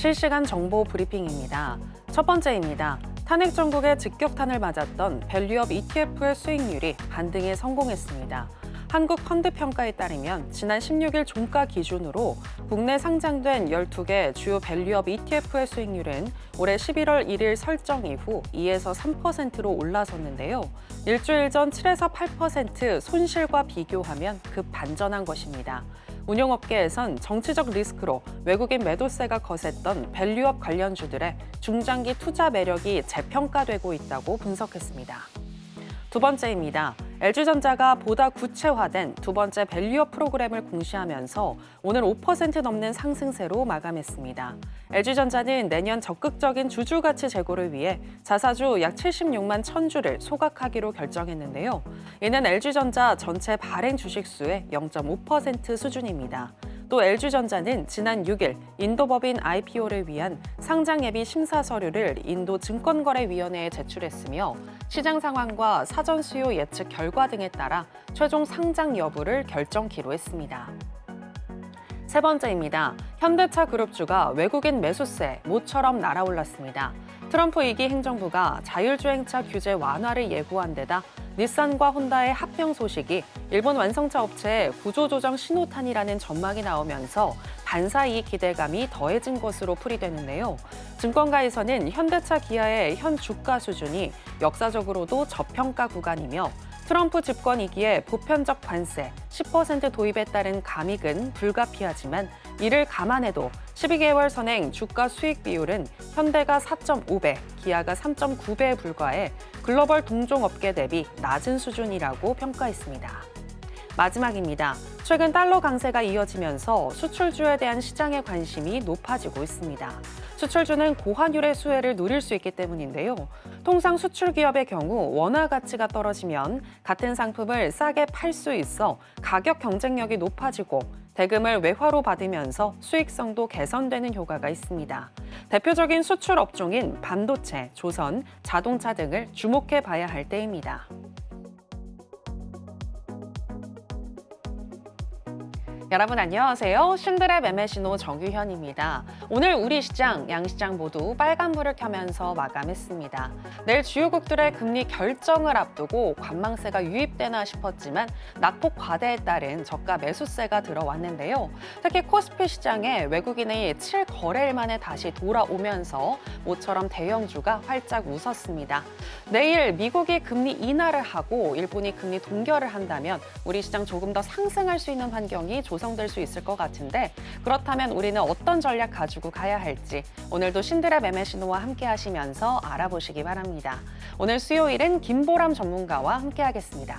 실시간 정보 브리핑입니다. 첫 번째입니다. 탄핵 정국의 직격탄을 맞았던 밸류업 ETF의 수익률이 반등에 성공했습니다. 한국펀드평가에 따르면 지난 16일 종가 기준으로 국내 상장된 12개 주요 밸류업 ETF의 수익률은 올해 11월 1일 설정 이후 2에서 3%로 올라섰는데요. 일주일 전 7에서 8% 손실과 비교하면 급 반전한 것입니다. 운용업계에선 정치적 리스크로 외국인 매도세가 거셌던 밸류업 관련주들의 중장기 투자 매력이 재평가되고 있다고 분석했습니다. 두 번째입니다. LG전자가 보다 구체화된 두 번째 밸류업 프로그램을 공시하면서 오늘 5% 넘는 상승세로 마감했습니다. LG전자는 내년 적극적인 주주가치 제고를 위해 자사주 약 76만 1,000주를 소각하기로 결정했는데요. 이는 LG전자 전체 발행 주식수의 0.5% 수준입니다. 또 LG전자는 지난 6일 인도법인 IPO를 위한 상장 예비 심사 서류를 인도 증권거래위원회에 제출했으며 시장 상황과 사전 수요 예측 결과 등에 따라 최종 상장 여부를 결정키로 했습니다. 세 번째입니다. 현대차 그룹주가 외국인 매수세 모처럼 날아올랐습니다. 트럼프 2기 행정부가 자율주행차 규제 완화를 예고한 데다 닛산과 혼다의 합병 소식이 일본 완성차 업체의 구조조정 신호탄이라는 전망이 나오면서 반사이익 기대감이 더해진 것으로 풀이되는데요. 증권가에서는 현대차 기아의 현 주가 수준이 역사적으로도 저평가 구간이며 트럼프 집권 2기의 보편적 관세 10% 도입에 따른 감익은 불가피하지만 이를 감안해도 12개월 선행 주가 수익 비율은 현대가 4.5배, 기아가 3.9배에 불과해 글로벌 동종업계 대비 낮은 수준이라고 평가했습니다. 마지막입니다. 최근 달러 강세가 이어지면서 수출주에 대한 시장의 관심이 높아지고 있습니다. 수출주는 고환율의 수혜를 누릴 수 있기 때문인데요. 통상 수출 기업의 경우 원화 가치가 떨어지면 같은 상품을 싸게 팔 수 있어 가격 경쟁력이 높아지고 대금을 외화로 받으면서 수익성도 개선되는 효과가 있습니다. 대표적인 수출 업종인 반도체, 조선, 자동차 등을 주목해 봐야 할 때입니다. 여러분 안녕하세요. 신들의 매매신호 정유현입니다. 오늘 우리 시장, 양시장 모두 빨간불을 켜면서 마감했습니다. 내일 주요국들의 금리 결정을 앞두고 관망세가 유입되나 싶었지만 낙폭 과대에 따른 저가 매수세가 들어왔는데요. 특히 코스피 시장에 외국인의 7거래일 만에 다시 돌아오면서 모처럼 대형주가 활짝 웃었습니다. 내일 미국이 금리 인하를 하고 일본이 금리 동결을 한다면 우리 시장 조금 더 상승할 수 있는 환경이 조성될 수 있을 것 같은데 그렇다면 우리는 어떤 전략 가지고 가야 할지 오늘도 신들의 매매 신호와 함께 하시면서 알아보시기 바랍니다. 오늘 수요일은 김보람 전문가와 함께 하겠습니다.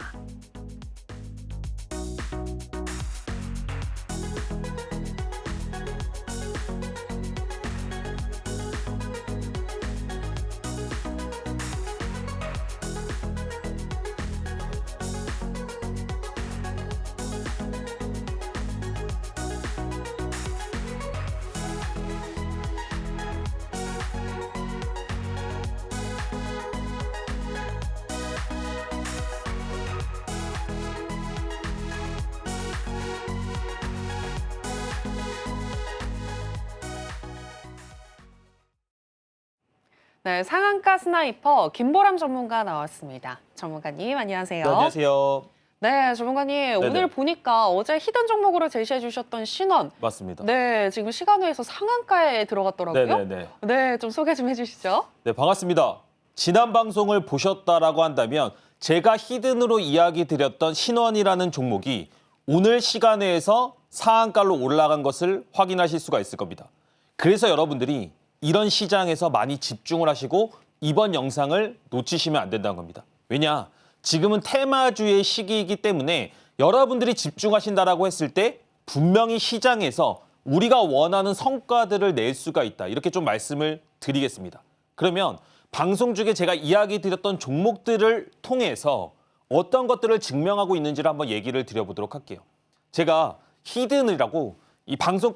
네, 상한가 스나이퍼 김보람 전문가 나왔습니다. 전문가님 안녕하세요. 네, 안녕하세요. 네, 전문가님 네네. 오늘 보니까 어제 히든 종목으로 제시해 주셨던 신원. 맞습니다. 네, 지금 시간외에서 상한가에 들어갔더라고요. 네네네. 네, 좀 소개 좀 해주시죠. 네, 반갑습니다. 지난 방송을 보셨다라고 한다면 제가 히든으로 이야기 드렸던 신원이라는 종목이 오늘 시간외에서 상한가로 올라간 것을 확인하실 수가 있을 겁니다. 그래서 여러분들이 이런 시장에서 많이 집중을 하시고 이번 영상을 놓치시면 안 된다는 겁니다. 왜냐? 지금은 테마주의 시기이기 때문에 여러분들이 집중하신다라고 했을 때 분명히 시장에서 우리가 원하는 성과들을 낼 수가 있다. 이렇게 좀 말씀을 드리겠습니다. 그러면 방송 중에 제가 이야기 드렸던 종목들을 통해서 어떤 것들을 증명하고 있는지를 한번 얘기를 드려보도록 할게요. 제가 히든이라고 이 방송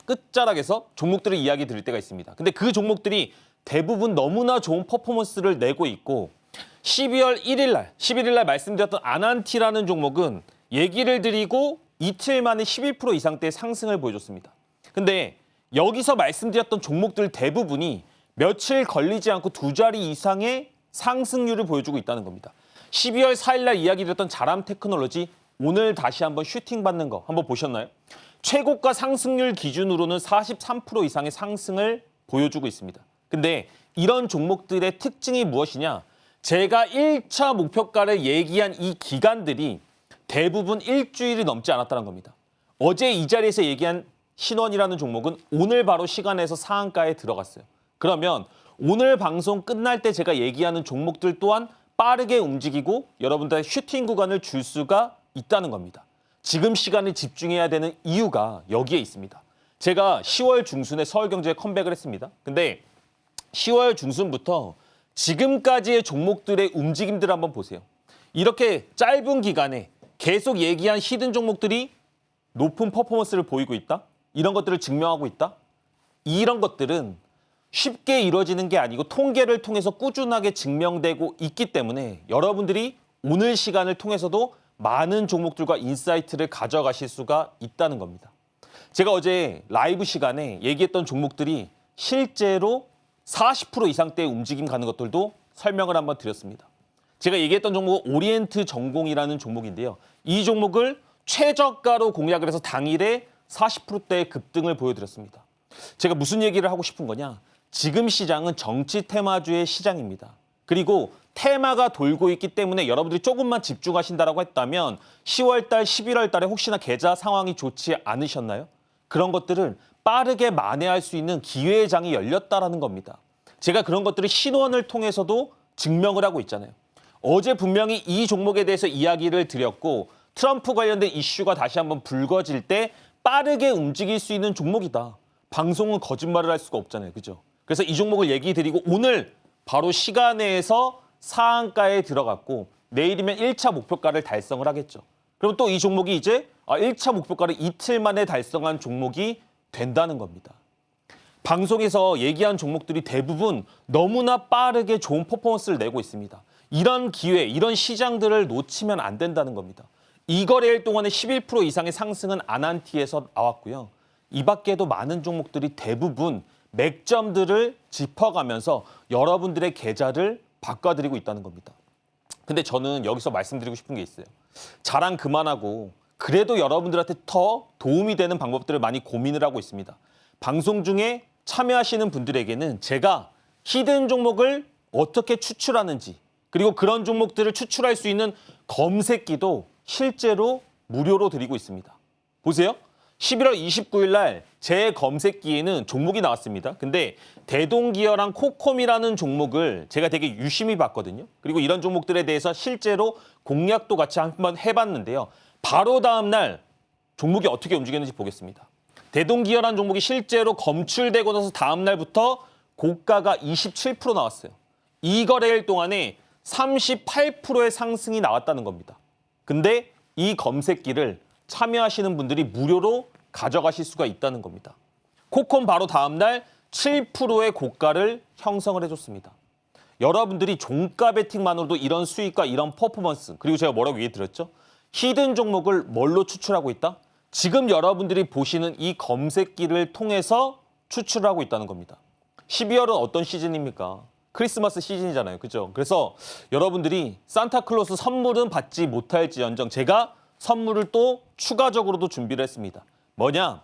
끝자락에서 종목들을 이야기 드릴 때가 있습니다. 근데 그 종목들이 대부분 너무나 좋은 퍼포먼스를 내고 있고 12월 11일 날 말씀드렸던 아난티라는 종목은 얘기를 드리고 이틀 만에 11% 이상대의 상승을 보여줬습니다. 근데 여기서 말씀드렸던 종목들 대부분이 며칠 걸리지 않고 두 자리 이상의 상승률을 보여주고 있다는 겁니다. 12월 4일 날 이야기드렸던 자람 테크놀로지 오늘 다시 한번 슈팅 받는 거 한번 보셨나요? 최고가 상승률 기준으로는 43% 이상의 상승을 보여주고 있습니다. 근데 이런 종목들의 특징이 무엇이냐? 제가 1차 목표가를 얘기한 이 기간들이 대부분 일주일이 넘지 않았다는 겁니다. 어제 이 자리에서 얘기한 신원이라는 종목은 오늘 바로 시간에서 상한가에 들어갔어요. 그러면 오늘 방송 끝날 때 제가 얘기하는 종목들 또한 빠르게 움직이고 여러분들의 슈팅 구간을 줄 수가 있다는 겁니다. 지금 시간에 집중해야 되는 이유가 여기에 있습니다. 제가 10월 중순에 서울경제에 컴백을 했습니다. 근데 10월 중순부터 지금까지의 종목들의 움직임들을 한번 보세요. 이렇게 짧은 기간에 계속 얘기한 히든 종목들이 높은 퍼포먼스를 보이고 있다? 이런 것들을 증명하고 있다? 이런 것들은 쉽게 이루어지는 게 아니고 통계를 통해서 꾸준하게 증명되고 있기 때문에 여러분들이 오늘 시간을 통해서도 많은 종목들과 인사이트를 가져가실 수가 있다는 겁니다. 제가 어제 라이브 시간에 얘기했던 종목들이 실제로 40% 이상대의 움직임 가는 것들도 설명을 한번 드렸습니다. 제가 얘기했던 종목은 오리엔트 전공이라는 종목인데요. 이 종목을 최저가로 공략을 해서 당일에 40%대의 급등을 보여드렸습니다. 제가 무슨 얘기를 하고 싶은 거냐? 지금 시장은 정치 테마주의 시장입니다. 그리고 테마가 돌고 있기 때문에 여러분들이 조금만 집중하신다라고 했다면 10월 달, 11월 달에 혹시나 계좌 상황이 좋지 않으셨나요? 그런 것들을 빠르게 만회할 수 있는 기회의 장이 열렸다라는 겁니다. 제가 그런 것들을 신원을 통해서도 증명을 하고 있잖아요. 어제 분명히 이 종목에 대해서 이야기를 드렸고 트럼프 관련된 이슈가 다시 한번 불거질 때 빠르게 움직일 수 있는 종목이다. 방송은 거짓말을 할 수가 없잖아요. 그죠? 그래서 이 종목을 얘기 드리고 오늘 바로 시간에서 상한가에 들어갔고 내일이면 1차 목표가를 달성을 하겠죠. 그럼 또 이 종목이 이제 1차 목표가를 이틀 만에 달성한 종목이 된다는 겁니다. 방송에서 얘기한 종목들이 대부분 너무나 빠르게 좋은 퍼포먼스를 내고 있습니다. 이런 기회, 이런 시장들을 놓치면 안 된다는 겁니다. 이 거래일 동안에 11% 이상의 상승은 아난티에서 나왔고요. 이 밖에도 많은 종목들이 대부분 맥점들을 짚어가면서 여러분들의 계좌를 바꿔드리고 있다는 겁니다. 근데 저는 여기서 말씀드리고 싶은 게 있어요. 자랑 그만하고 그래도 여러분들한테 더 도움이 되는 방법들을 많이 고민을 하고 있습니다. 방송 중에 참여하시는 분들에게는 제가 히든 종목을 어떻게 추출하는지 그리고 그런 종목들을 추출할 수 있는 검색기도 실제로 무료로 드리고 있습니다. 보세요. 11월 29일 날 제 검색기에는 종목이 나왔습니다. 근데 대동기어랑 코콤이라는 종목을 제가 되게 유심히 봤거든요. 그리고 이런 종목들에 대해서 실제로 공략도 같이 한번 해봤는데요. 바로 다음 날 종목이 어떻게 움직였는지 보겠습니다. 대동기어라는 종목이 실제로 검출되고 나서 다음 날부터 고가가 27% 나왔어요. 이 거래일 동안에 38%의 상승이 나왔다는 겁니다. 근데 이 검색기를 참여하시는 분들이 무료로 가져가실 수가 있다는 겁니다. 코콤 바로 다음 날 7%의 고가를 형성을 해줬습니다. 여러분들이 종가 베팅만으로도 이런 수익과 이런 퍼포먼스, 그리고 제가 뭐라고 얘기 드렸죠? 히든 종목을 뭘로 추출하고 있다? 지금 여러분들이 보시는 이 검색기를 통해서 추출하고 있다는 겁니다. 12월은 어떤 시즌입니까? 크리스마스 시즌이잖아요. 그죠? 그래서 여러분들이 산타클로스 선물은 받지 못할지언정 제가 선물을 또 추가적으로도 준비를 했습니다. 뭐냐?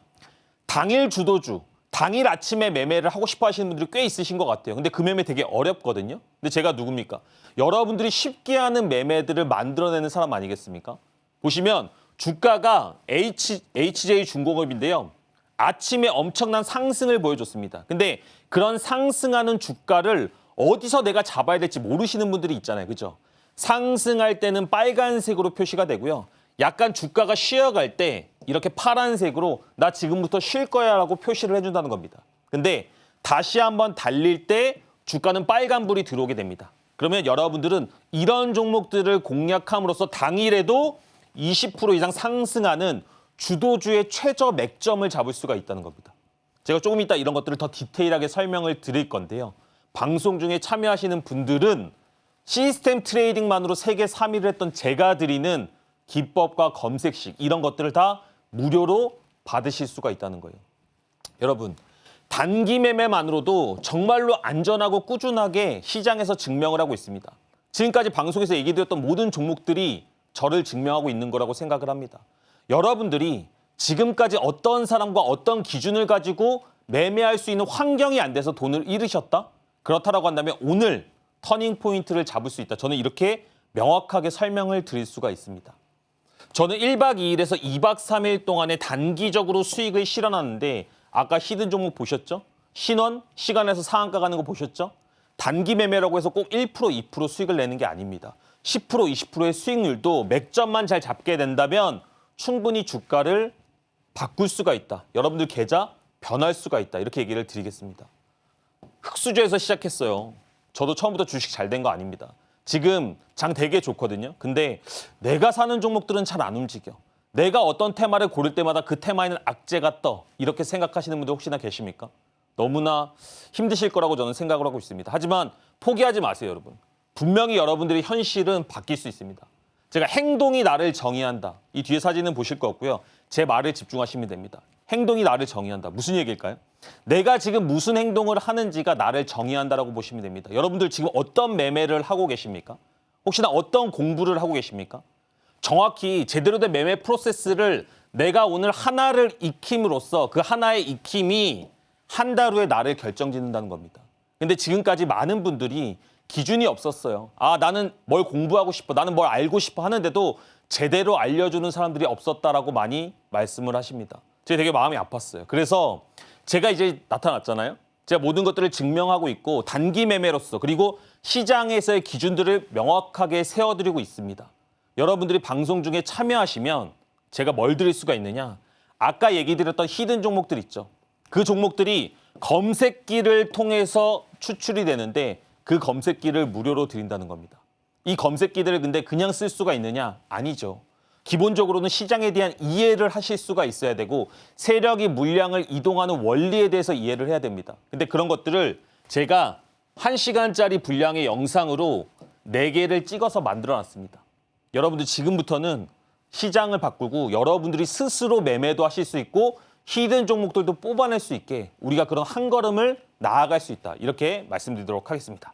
당일 주도주, 당일 아침에 매매를 하고 싶어 하시는 분들이 꽤 있으신 것 같아요. 근데 그 매매 되게 어렵거든요. 근데 제가 누굽니까? 여러분들이 쉽게 하는 매매들을 만들어내는 사람 아니겠습니까? 보시면 주가가 HJ중공업인데요. 아침에 엄청난 상승을 보여줬습니다. 근데 그런 상승하는 주가를 어디서 내가 잡아야 될지 모르시는 분들이 있잖아요. 그죠? 상승할 때는 빨간색으로 표시가 되고요. 약간 주가가 쉬어갈 때 이렇게 파란색으로 나 지금부터 쉴 거야 라고 표시를 해준다는 겁니다. 근데 다시 한번 달릴 때 주가는 빨간불이 들어오게 됩니다. 그러면 여러분들은 이런 종목들을 공략함으로써 당일에도 20% 이상 상승하는 주도주의 최저 맥점을 잡을 수가 있다는 겁니다. 제가 조금 이따 이런 것들을 더 디테일하게 설명을 드릴 건데요. 방송 중에 참여하시는 분들은 시스템 트레이딩만으로 세계 3위를 했던 제가 드리는 기법과 검색식 이런 것들을 다 무료로 받으실 수가 있다는 거예요. 여러분, 단기 매매만으로도 정말로 안전하고 꾸준하게 시장에서 증명을 하고 있습니다. 지금까지 방송에서 얘기드렸던 모든 종목들이 저를 증명하고 있는 거라고 생각을 합니다. 여러분들이 지금까지 어떤 사람과 어떤 기준을 가지고 매매할 수 있는 환경이 안 돼서 돈을 잃으셨다? 그렇다라고 한다면 오늘 터닝 포인트를 잡을 수 있다. 저는 이렇게 명확하게 설명을 드릴 수가 있습니다. 저는 1박 2일에서 2박 3일 동안에 단기적으로 수익을 실현하는데 아까 히든 종목 보셨죠? 신원, 시간에서 상한가 가는 거 보셨죠? 단기 매매라고 해서 꼭 1%, 2% 수익을 내는 게 아닙니다. 10%, 20%의 수익률도 맥점만 잘 잡게 된다면 충분히 주가를 바꿀 수가 있다. 여러분들 계좌 변할 수가 있다. 이렇게 얘기를 드리겠습니다. 흑수저에서 시작했어요. 저도 처음부터 주식 잘 된 거 아닙니다. 지금 장 되게 좋거든요. 근데 내가 사는 종목들은 잘 안 움직여. 내가 어떤 테마를 고를 때마다 그 테마에는 악재가 떠. 이렇게 생각하시는 분들 혹시나 계십니까? 너무나 힘드실 거라고 저는 생각을 하고 있습니다. 하지만 포기하지 마세요, 여러분. 분명히 여러분들의 현실은 바뀔 수 있습니다. 제가 행동이 나를 정의한다. 이 뒤에 사진은 보실 거 없고요. 제 말에 집중하시면 됩니다. 행동이 나를 정의한다. 무슨 얘기일까요? 내가 지금 무슨 행동을 하는지가 나를 정의한다라고 보시면 됩니다. 여러분들 지금 어떤 매매를 하고 계십니까? 혹시나 어떤 공부를 하고 계십니까? 정확히 제대로 된 매매 프로세스를 내가 오늘 하나를 익힘으로써 그 하나의 익힘이 한 달 후에 나를 결정짓는다는 겁니다. 근데 지금까지 많은 분들이 기준이 없었어요. 아, 나는 뭘 공부하고 싶어, 나는 뭘 알고 싶어 하는데도 제대로 알려주는 사람들이 없었다라고 많이 말씀을 하십니다. 제가 되게 마음이 아팠어요. 그래서 제가 이제 나타났잖아요. 제가 모든 것들을 증명하고 있고 단기 매매로서 그리고 시장에서의 기준들을 명확하게 세워드리고 있습니다. 여러분들이 방송 중에 참여하시면 제가 뭘 드릴 수가 있느냐. 아까 얘기 드렸던 히든 종목들 있죠. 그 종목들이 검색기를 통해서 추출이 되는데 그 검색기를 무료로 드린다는 겁니다. 이 검색기들을 근데 그냥 쓸 수가 있느냐? 아니죠. 기본적으로는 시장에 대한 이해를 하실 수가 있어야 되고 세력이 물량을 이동하는 원리에 대해서 이해를 해야 됩니다. 근데 그런 것들을 제가 1시간짜리 분량의 영상으로 4개를 찍어서 만들어놨습니다. 여러분들 지금부터는 시장을 바꾸고 여러분들이 스스로 매매도 하실 수 있고 히든 종목들도 뽑아낼 수 있게 우리가 그런 한 걸음을 나아갈 수 있다. 이렇게 말씀드리도록 하겠습니다.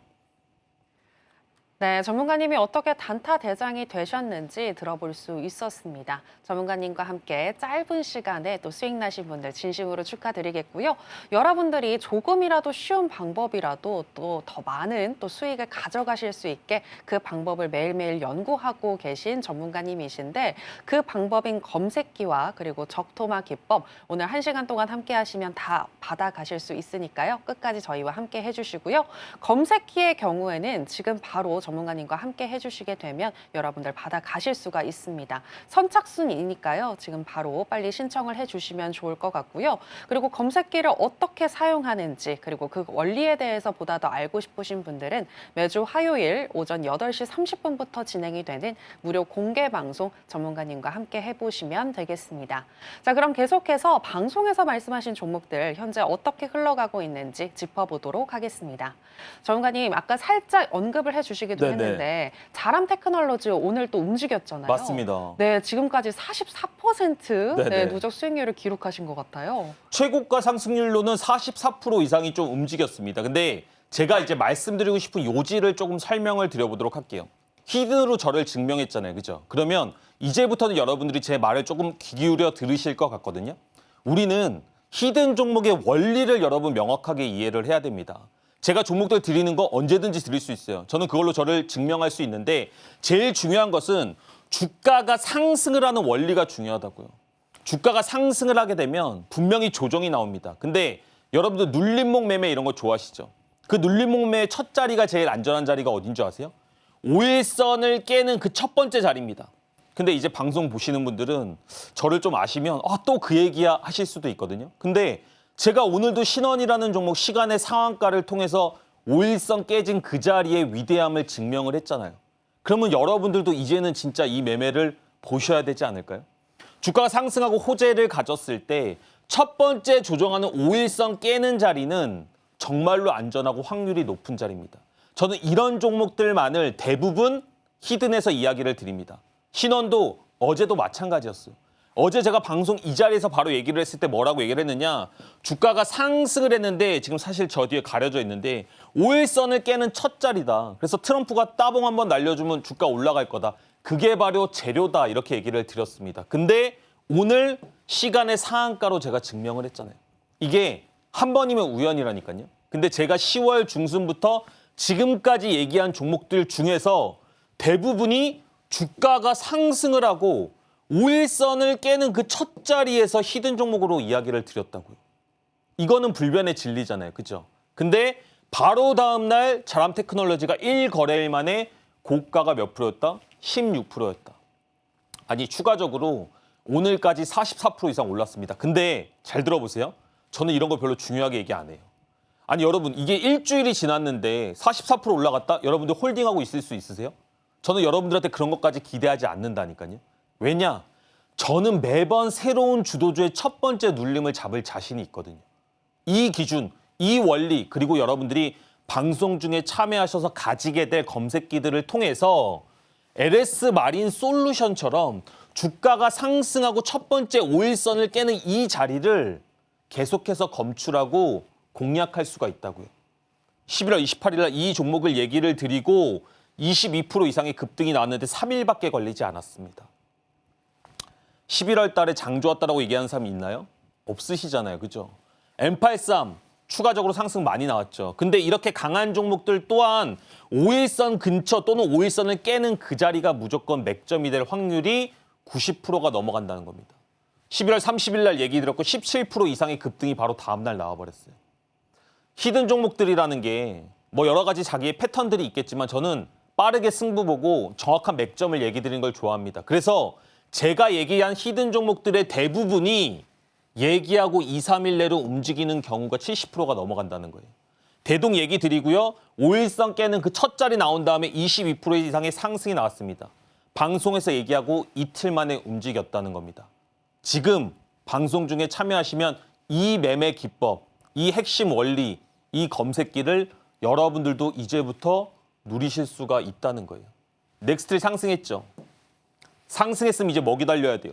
네, 전문가님이 어떻게 단타 대장이 되셨는지 들어볼 수 있었습니다. 전문가님과 함께 짧은 시간에 또 수익 나신 분들 진심으로 축하드리겠고요. 여러분들이 조금이라도 쉬운 방법이라도 또 더 많은 또 수익을 가져가실 수 있게 그 방법을 매일매일 연구하고 계신 전문가님이신데 그 방법인 검색기와 그리고 적토마 기법 오늘 1시간 동안 함께 하시면 다 받아가실 수 있으니까요. 끝까지 저희와 함께 해주시고요. 검색기의 경우에는 지금 바로 전문가님과 함께 해주시게 되면 여러분들 받아가실 수가 있습니다. 선착순이니까요. 지금 바로 빨리 신청을 해주시면 좋을 것 같고요. 그리고 검색기를 어떻게 사용하는지 그리고 그 원리에 대해서 보다 더 알고 싶으신 분들은 매주 화요일 오전 8시 30분부터 진행이 되는 무료 공개 방송 전문가님과 함께 해보시면 되겠습니다. 자, 그럼 계속해서 방송에서 말씀하신 종목들 현재 어떻게 흘러가고 있는지 짚어보도록 하겠습니다. 전문가님 아까 살짝 언급을 해주시기도 네네. 했는데 자람 테크놀로지 오늘 또 움직였잖아요. 맞습니다. 네, 지금까지 44% 네네. 네, 누적 수익률을 기록하신 것 같아요. 최고가 상승률로는 44% 이상이 좀 움직였습니다. 근데 제가 이제 말씀드리고 싶은 요지를 조금 설명을 드려보도록 할게요. 히든으로 저를 증명했잖아요. 그죠? 그러면 이제부터는 여러분들이 제 말을 조금 귀 기울여 들으실 것 같거든요. 우리는 히든 종목의 원리를 여러분 명확하게 이해를 해야 됩니다. 제가 종목들 드리는 거 언제든지 드릴 수 있어요. 저는 그걸로 저를 증명할 수 있는데 제일 중요한 것은 주가가 상승을 하는 원리가 중요하다고요. 주가가 상승을 하게 되면 분명히 조정이 나옵니다. 근데 여러분들 눌림목 매매 이런 거 좋아하시죠? 그 눌림목 매매의 첫 자리가 제일 안전한 자리가 어딘 줄 아세요? 5일선을 깨는 그 첫 번째 자리입니다. 근데 이제 방송 보시는 분들은 저를 좀 아시면 또 그 얘기야 하실 수도 있거든요. 근데 제가 오늘도 신원이라는 종목 시간의 상한가를 통해서 5일선 깨진 그 자리의 위대함을 증명을 했잖아요. 그러면 여러분들도 이제는 진짜 이 매매를 보셔야 되지 않을까요? 주가가 상승하고 호재를 가졌을 때 첫 번째 조정하는 5일선 깨는 자리는 정말로 안전하고 확률이 높은 자리입니다. 저는 이런 종목들만을 대부분 히든에서 이야기를 드립니다. 신원도 어제도 마찬가지였어요. 어제 제가 방송 이 자리에서 바로 얘기를 했을 때 뭐라고 얘기를 했느냐. 주가가 상승을 했는데 지금 사실 저 뒤에 가려져 있는데 5일선을 깨는 첫 자리다. 그래서 트럼프가 따봉 한번 날려주면 주가 올라갈 거다. 그게 바로 재료다 이렇게 얘기를 드렸습니다. 근데 오늘 시간의 상한가로 제가 증명을 했잖아요. 이게 한 번이면 우연이라니까요. 근데 제가 10월 중순부터 지금까지 얘기한 종목들 중에서 대부분이 주가가 상승을 하고 5일선을 깨는 그 첫 자리에서 히든 종목으로 이야기를 드렸다고요. 이거는 불변의 진리잖아요. 그죠? 근데 바로 다음 날 자람테크놀로지가 1거래일 만에 고가가 몇 프로였다? 16%였다. 아니 추가적으로 오늘까지 44% 이상 올랐습니다. 근데 잘 들어보세요. 저는 이런 거 별로 중요하게 얘기 안 해요. 아니 여러분 이게 일주일이 지났는데 44% 올라갔다? 여러분들 홀딩하고 있을 수 있으세요? 저는 여러분들한테 그런 것까지 기대하지 않는다니까요. 왜냐? 저는 매번 새로운 주도주의 첫 번째 눌림을 잡을 자신이 있거든요. 이 기준, 이 원리, 그리고 여러분들이 방송 중에 참여하셔서 가지게 될 검색기들을 통해서 LS 마린 솔루션처럼 주가가 상승하고 첫 번째 5일선을 깨는 이 자리를 계속해서 검출하고 공략할 수가 있다고요. 11월 28일 날 이 종목을 얘기를 드리고 22% 이상의 급등이 나왔는데 3일밖에 걸리지 않았습니다. 11월 달에 장 좋았다라고 얘기하는 사람이 있나요? 없으시잖아요. 그죠? M83 추가적으로 상승 많이 나왔죠. 근데 이렇게 강한 종목들 또한 5일선 근처 또는 5일선을 깨는 그 자리가 무조건 맥점이 될 확률이 90%가 넘어간다는 겁니다. 11월 30일 날 얘기 드렸고 17% 이상의 급등이 바로 다음 날 나와버렸어요. 히든 종목들이라는 게 뭐 여러 가지 자기의 패턴들이 있겠지만 저는 빠르게 승부 보고 정확한 맥점을 얘기 드리는 걸 좋아합니다. 그래서 제가 얘기한 히든 종목들의 대부분이 얘기하고 2, 3일 내로 움직이는 경우가 70%가 넘어간다는 거예요. 대동 얘기 드리고요. 5일선 깨는 그 첫 자리 나온 다음에 22% 이상의 상승이 나왔습니다. 방송에서 얘기하고 이틀 만에 움직였다는 겁니다. 지금 방송 중에 참여하시면 이 매매 기법, 이 핵심 원리, 이 검색기를 여러분들도 이제부터 누리실 수가 있다는 거예요. 넥스트리 상승했죠. 상승했으면 이제 뭐 기다려야 돼요?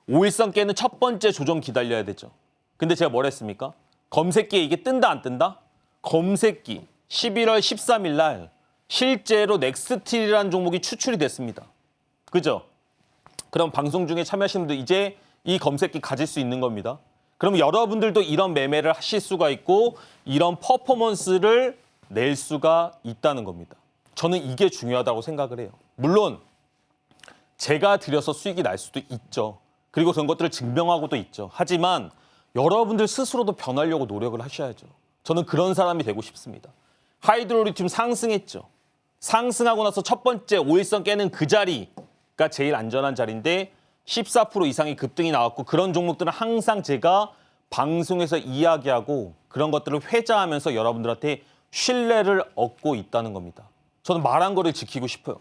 5일선 깨는 첫 번째 조정 기다려야 되죠. 근데 제가 뭘 했습니까? 검색기에 이게 뜬다 안 뜬다? 검색기 11월 13일 날 실제로 넥스트리라는 종목이 추출이 됐습니다. 그죠? 그럼 방송 중에 참여하시는 분들 이제 이 검색기 가질 수 있는 겁니다. 그럼 여러분들도 이런 매매를 하실 수가 있고 이런 퍼포먼스를 낼 수가 있다는 겁니다. 저는 이게 중요하다고 생각을 해요. 물론 제가 드려서 수익이 날 수도 있죠. 그리고 그런 것들을 증명하고도 있죠. 하지만 여러분들 스스로도 변하려고 노력을 하셔야죠. 저는 그런 사람이 되고 싶습니다. 하이드로리튬 상승했죠. 상승하고 나서 첫 번째 5일선 깨는 그 자리가 제일 안전한 자리인데 14% 이상의 급등이 나왔고 그런 종목들은 항상 제가 방송에서 이야기하고 그런 것들을 회자하면서 여러분들한테 신뢰를 얻고 있다는 겁니다. 저는 말한 거를 지키고 싶어요.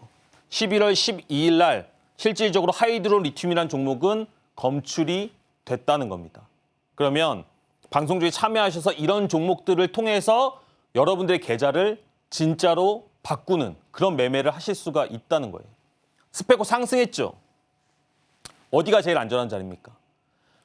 11월 12일 날 실질적으로 하이드로리튬이라는 종목은 검출이 됐다는 겁니다. 그러면 방송 중에 참여하셔서 이런 종목들을 통해서 여러분들의 계좌를 진짜로 바꾸는 그런 매매를 하실 수가 있다는 거예요. 스페코 상승했죠. 어디가 제일 안전한 자리입니까?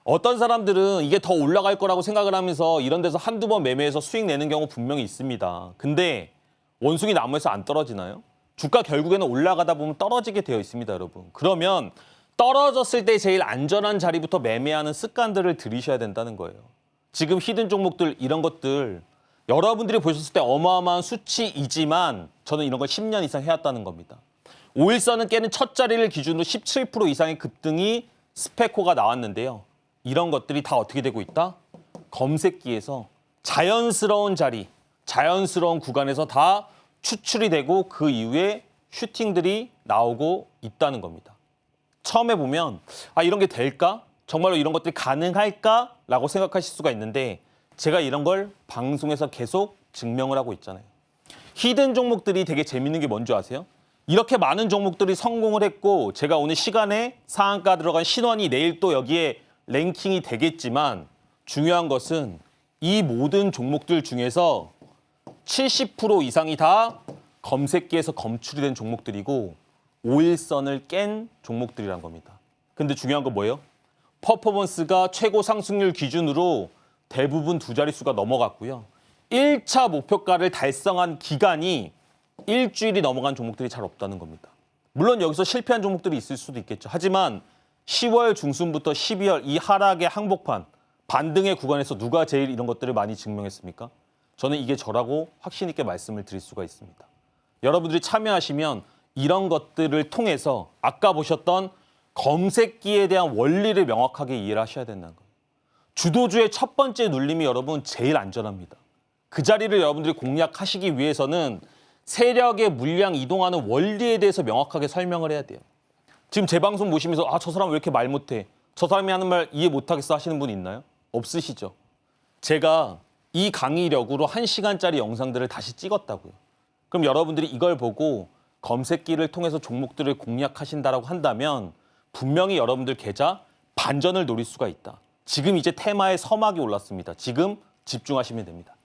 어떤 사람들은 이게 더 올라갈 거라고 생각을 하면서 이런 데서 한두 번 매매해서 수익 내는 경우 분명히 있습니다. 근데 원숭이 나무에서 안 떨어지나요? 주가 결국에는 올라가다 보면 떨어지게 되어 있습니다, 여러분. 그러면 떨어졌을 때 제일 안전한 자리부터 매매하는 습관들을 들이셔야 된다는 거예요. 지금 히든 종목들 이런 것들 여러분들이 보셨을 때 어마어마한 수치이지만 저는 이런 걸 10년 이상 해왔다는 겁니다. 5일선은 깨는 첫 자리를 기준으로 17% 이상의 급등이 스페코가 나왔는데요. 이런 것들이 다 어떻게 되고 있다? 검색기에서 자연스러운 자리, 자연스러운 구간에서 다 추출이 되고 그 이후에 슈팅들이 나오고 있다는 겁니다. 처음에 보면 아 이런 게 될까? 정말로 이런 것들이 가능할까? 라고 생각하실 수가 있는데 제가 이런 걸 방송에서 계속 증명을 하고 있잖아요. 히든 종목들이 되게 재밌는 게 뭔지 아세요? 이렇게 많은 종목들이 성공을 했고 제가 오늘 시간에 상한가 들어간 신원이 내일 또 여기에 랭킹이 되겠지만 중요한 것은 이 모든 종목들 중에서 70% 이상이 다 검색기에서 검출이 된 종목들이고 5일선을 깬 종목들이란 겁니다. 근데 중요한 건 뭐예요? 퍼포먼스가 최고 상승률 기준으로 대부분 두 자릿수가 넘어갔고요. 1차 목표가를 달성한 기간이 일주일이 넘어간 종목들이 잘 없다는 겁니다. 물론 여기서 실패한 종목들이 있을 수도 있겠죠. 하지만 10월 중순부터 12월 이 하락의 항복판, 반등의 구간에서 누가 제일 이런 것들을 많이 증명했습니까? 저는 이게 저라고 확신 있게 말씀을 드릴 수가 있습니다. 여러분들이 참여하시면 이런 것들을 통해서 아까 보셨던 검색기에 대한 원리를 명확하게 이해를 하셔야 된다는 거예요. 주도주의 첫 번째 눌림이 여러분 제일 안전합니다. 그 자리를 여러분들이 공략하시기 위해서는 세력의 물량 이동하는 원리에 대해서 명확하게 설명을 해야 돼요. 지금 제 방송 보시면서 저 사람 왜 이렇게 말 못해? 저 사람이 하는 말 이해 못하겠어 하시는 분 있나요? 없으시죠? 제가 이 강의력으로 1시간짜리 영상들을 다시 찍었다고요. 그럼 여러분들이 이걸 보고 검색기를 통해서 종목들을 공략하신다라고 한다면 분명히 여러분들 계좌 반전을 노릴 수가 있다. 지금 이제 테마에 서막이 올랐습니다. 지금 집중하시면 됩니다.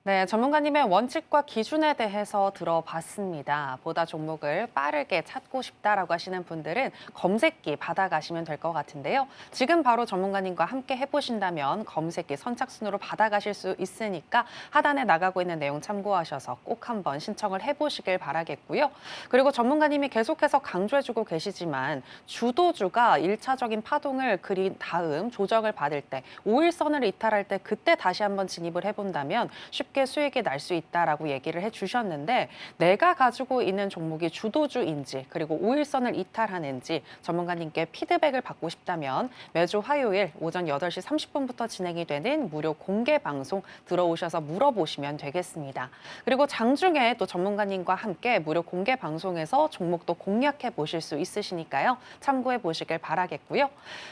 네, 전문가님의 원칙과 기준에 대해서 들어봤습니다. 보다 종목을 빠르게 찾고 싶다라고 하시는 분들은 검색기 받아가시면 될 것 같은데요. 지금 바로 전문가님과 함께 해보신다면 검색기 선착순으로 받아가실 수 있으니까 하단에 나가고 있는 내용 참고하셔서 꼭 한번 신청을 해보시길 바라겠고요. 그리고 전문가님이 계속해서 강조해주고 계시지만 주도주가 1차적인 파동을 그린 다음 조정을 받을 때 5일선을 이탈할 때 그때 다시 한번 진입을 해본다면 쉽게 수익이 날 수 있다라고 얘기를 해주셨는데 내가 가지고 있는 종목이 주도주인지 그리고 5일선을 이탈하는지 전문가님께 피드백을 받고 싶다면 매주 화요일 오전 8시 30분부터 진행이 되는 무료 공개 방송 들어오셔서 물어보시면 되겠습니다. 그리고 장중에 또 전문가님과 함께 무료 공개 방송에서 종목도 공략해 보실 수 있으시니까요. 참고해 보시길 바라겠고요.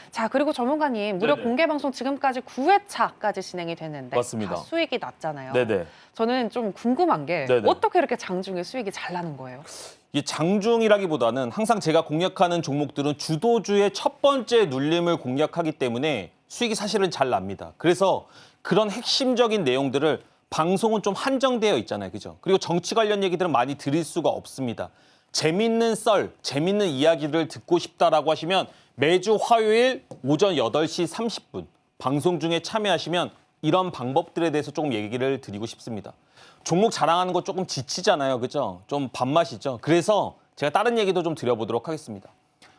자, 그리고 전문가님 무료 네네. 공개 방송 지금까지 9회차까지 진행이 됐는데 맞습니다. 다 수익이 났잖아요. 네네. 저는 좀 궁금한 게 네네. 어떻게 이렇게 장중에 수익이 잘 나는 거예요? 이 장중이라기보다는 항상 제가 공략하는 종목들은 주도주의 첫 번째 눌림을 공략하기 때문에 수익이 사실은 잘 납니다. 그래서 그런 핵심적인 내용들을 방송은 좀 한정되어 있잖아요. 그죠? 그리고 정치 관련 얘기들은 많이 드릴 수가 없습니다. 재밌는 썰, 재밌는 이야기를 듣고 싶다라고 하시면 매주 화요일 오전 8시 30분 방송 중에 참여하시면 이런 방법들에 대해서 조금 얘기를 드리고 싶습니다. 종목 자랑하는 거 조금 지치잖아요. 그죠? 좀 밥맛이죠. 그래서 제가 다른 얘기도 좀 드려보도록 하겠습니다.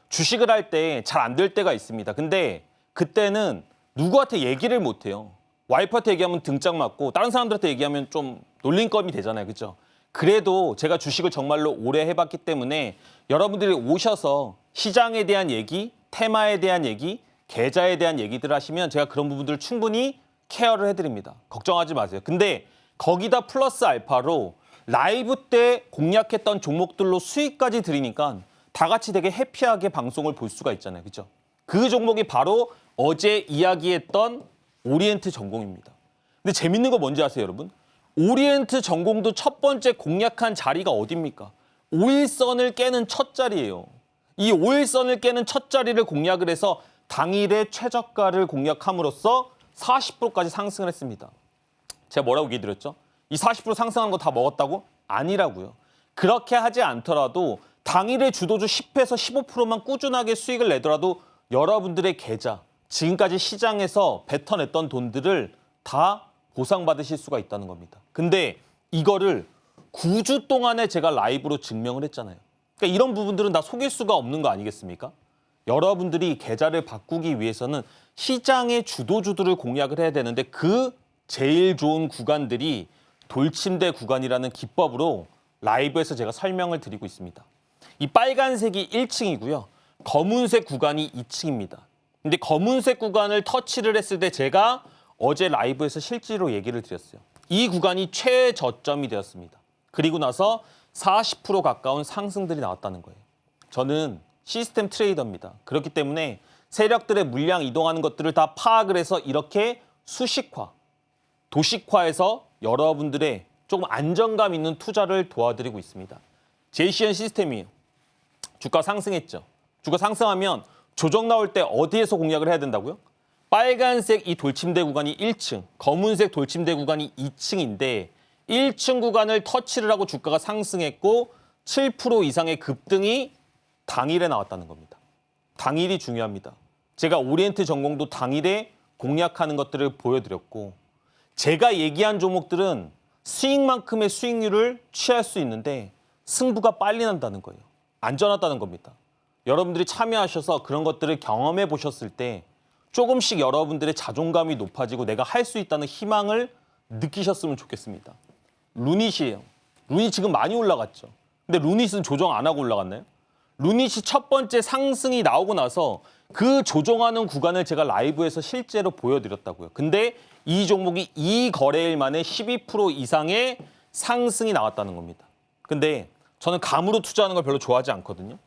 주식을 할 때 잘 안 될 때가 있습니다. 근데 그때는 누구한테 얘기를 못 해요. 와이프한테 얘기하면 등짝 맞고 다른 사람들한테 얘기하면 좀 놀림감이 되잖아요. 그죠? 그래도 제가 주식을 정말로 오래 해봤기 때문에 여러분들이 오셔서 시장에 대한 얘기, 테마에 대한 얘기, 계좌에 대한 얘기들을 하시면 제가 그런 부분들을 충분히 케어를 해드립니다. 걱정하지 마세요. 근데 거기다 플러스 알파로 라이브 때 공략했던 종목들로 수익까지 드리니까 다 같이 되게 해피하게 방송을 볼 수가 있잖아요. 그죠? 그 종목이 바로 어제 이야기했던 오리엔트 전공입니다. 근데 재밌는 거 뭔지 아세요, 여러분? 오리엔트 전공도 첫 번째 공략한 자리가 어딥니까? 5일선을 깨는 첫 자리예요. 이 5일선을 깨는 첫 자리를 공략을 해서 당일의 최저가를 공략함으로써 40%까지 상승을 했습니다. 제가 뭐라고 얘기 드렸죠? 이 40% 상승한 거 다 먹었다고? 아니라고요. 그렇게 하지 않더라도 당일의 주도주 10에서 15%만 꾸준하게 수익을 내더라도 여러분들의 계좌, 지금까지 시장에서 뱉어냈던 돈들을 다 보상받으실 수가 있다는 겁니다. 근데 이거를 9주 동안에 제가 라이브로 증명을 했잖아요. 그러니까 이런 부분들은 다 속일 수가 없는 거 아니겠습니까? 여러분들이 계좌를 바꾸기 위해서는 시장의 주도주들을 공략을 해야 되는데 그 제일 좋은 구간들이 돌침대 구간이라는 기법으로 라이브에서 제가 설명을 드리고 있습니다. 이 빨간색이 1층이고요. 검은색 구간이 2층입니다. 근데 검은색 구간을 터치를 했을 때 제가 어제 라이브에서 실제로 얘기를 드렸어요. 이 구간이 최저점이 되었습니다. 그리고 나서 40% 가까운 상승들이 나왔다는 거예요. 저는 시스템 트레이더입니다. 그렇기 때문에 세력들의 물량 이동하는 것들을 다 파악을 해서 이렇게 수식화, 도식화해서 여러분들의 조금 안정감 있는 투자를 도와드리고 있습니다. JCN 시스템이에요. 주가 상승했죠. 주가 상승하면 조정 나올 때 어디에서 공략을 해야 된다고요? 빨간색 이 돌침대 구간이 1층, 검은색 돌침대 구간이 2층인데 1층 구간을 터치를 하고 주가가 상승했고 7% 이상의 급등이 당일에 나왔다는 겁니다. 당일이 중요합니다. 제가 오리엔트 전공도 당일에 공략하는 것들을 보여드렸고 제가 얘기한 종목들은 수익만큼의 수익률을 취할 수 있는데 승부가 빨리 난다는 거예요. 안전하다는 겁니다. 여러분들이 참여하셔서 그런 것들을 경험해 보셨을 때 조금씩 여러분들의 자존감이 높아지고 내가 할 수 있다는 희망을 느끼셨으면 좋겠습니다. 루닛이에요. 루닛 지금 많이 올라갔죠. 근데 루닛은 조정 안 하고 올라갔나요? 루닛이 첫 번째 상승이 나오고 나서 그 조정하는 구간을 제가 라이브에서 실제로 보여드렸다고요. 근데 이 종목이 이 거래일 만에 12% 이상의 상승이 나왔다는 겁니다. 근데 저는 감으로 투자하는 걸 별로 좋아하지 않거든요.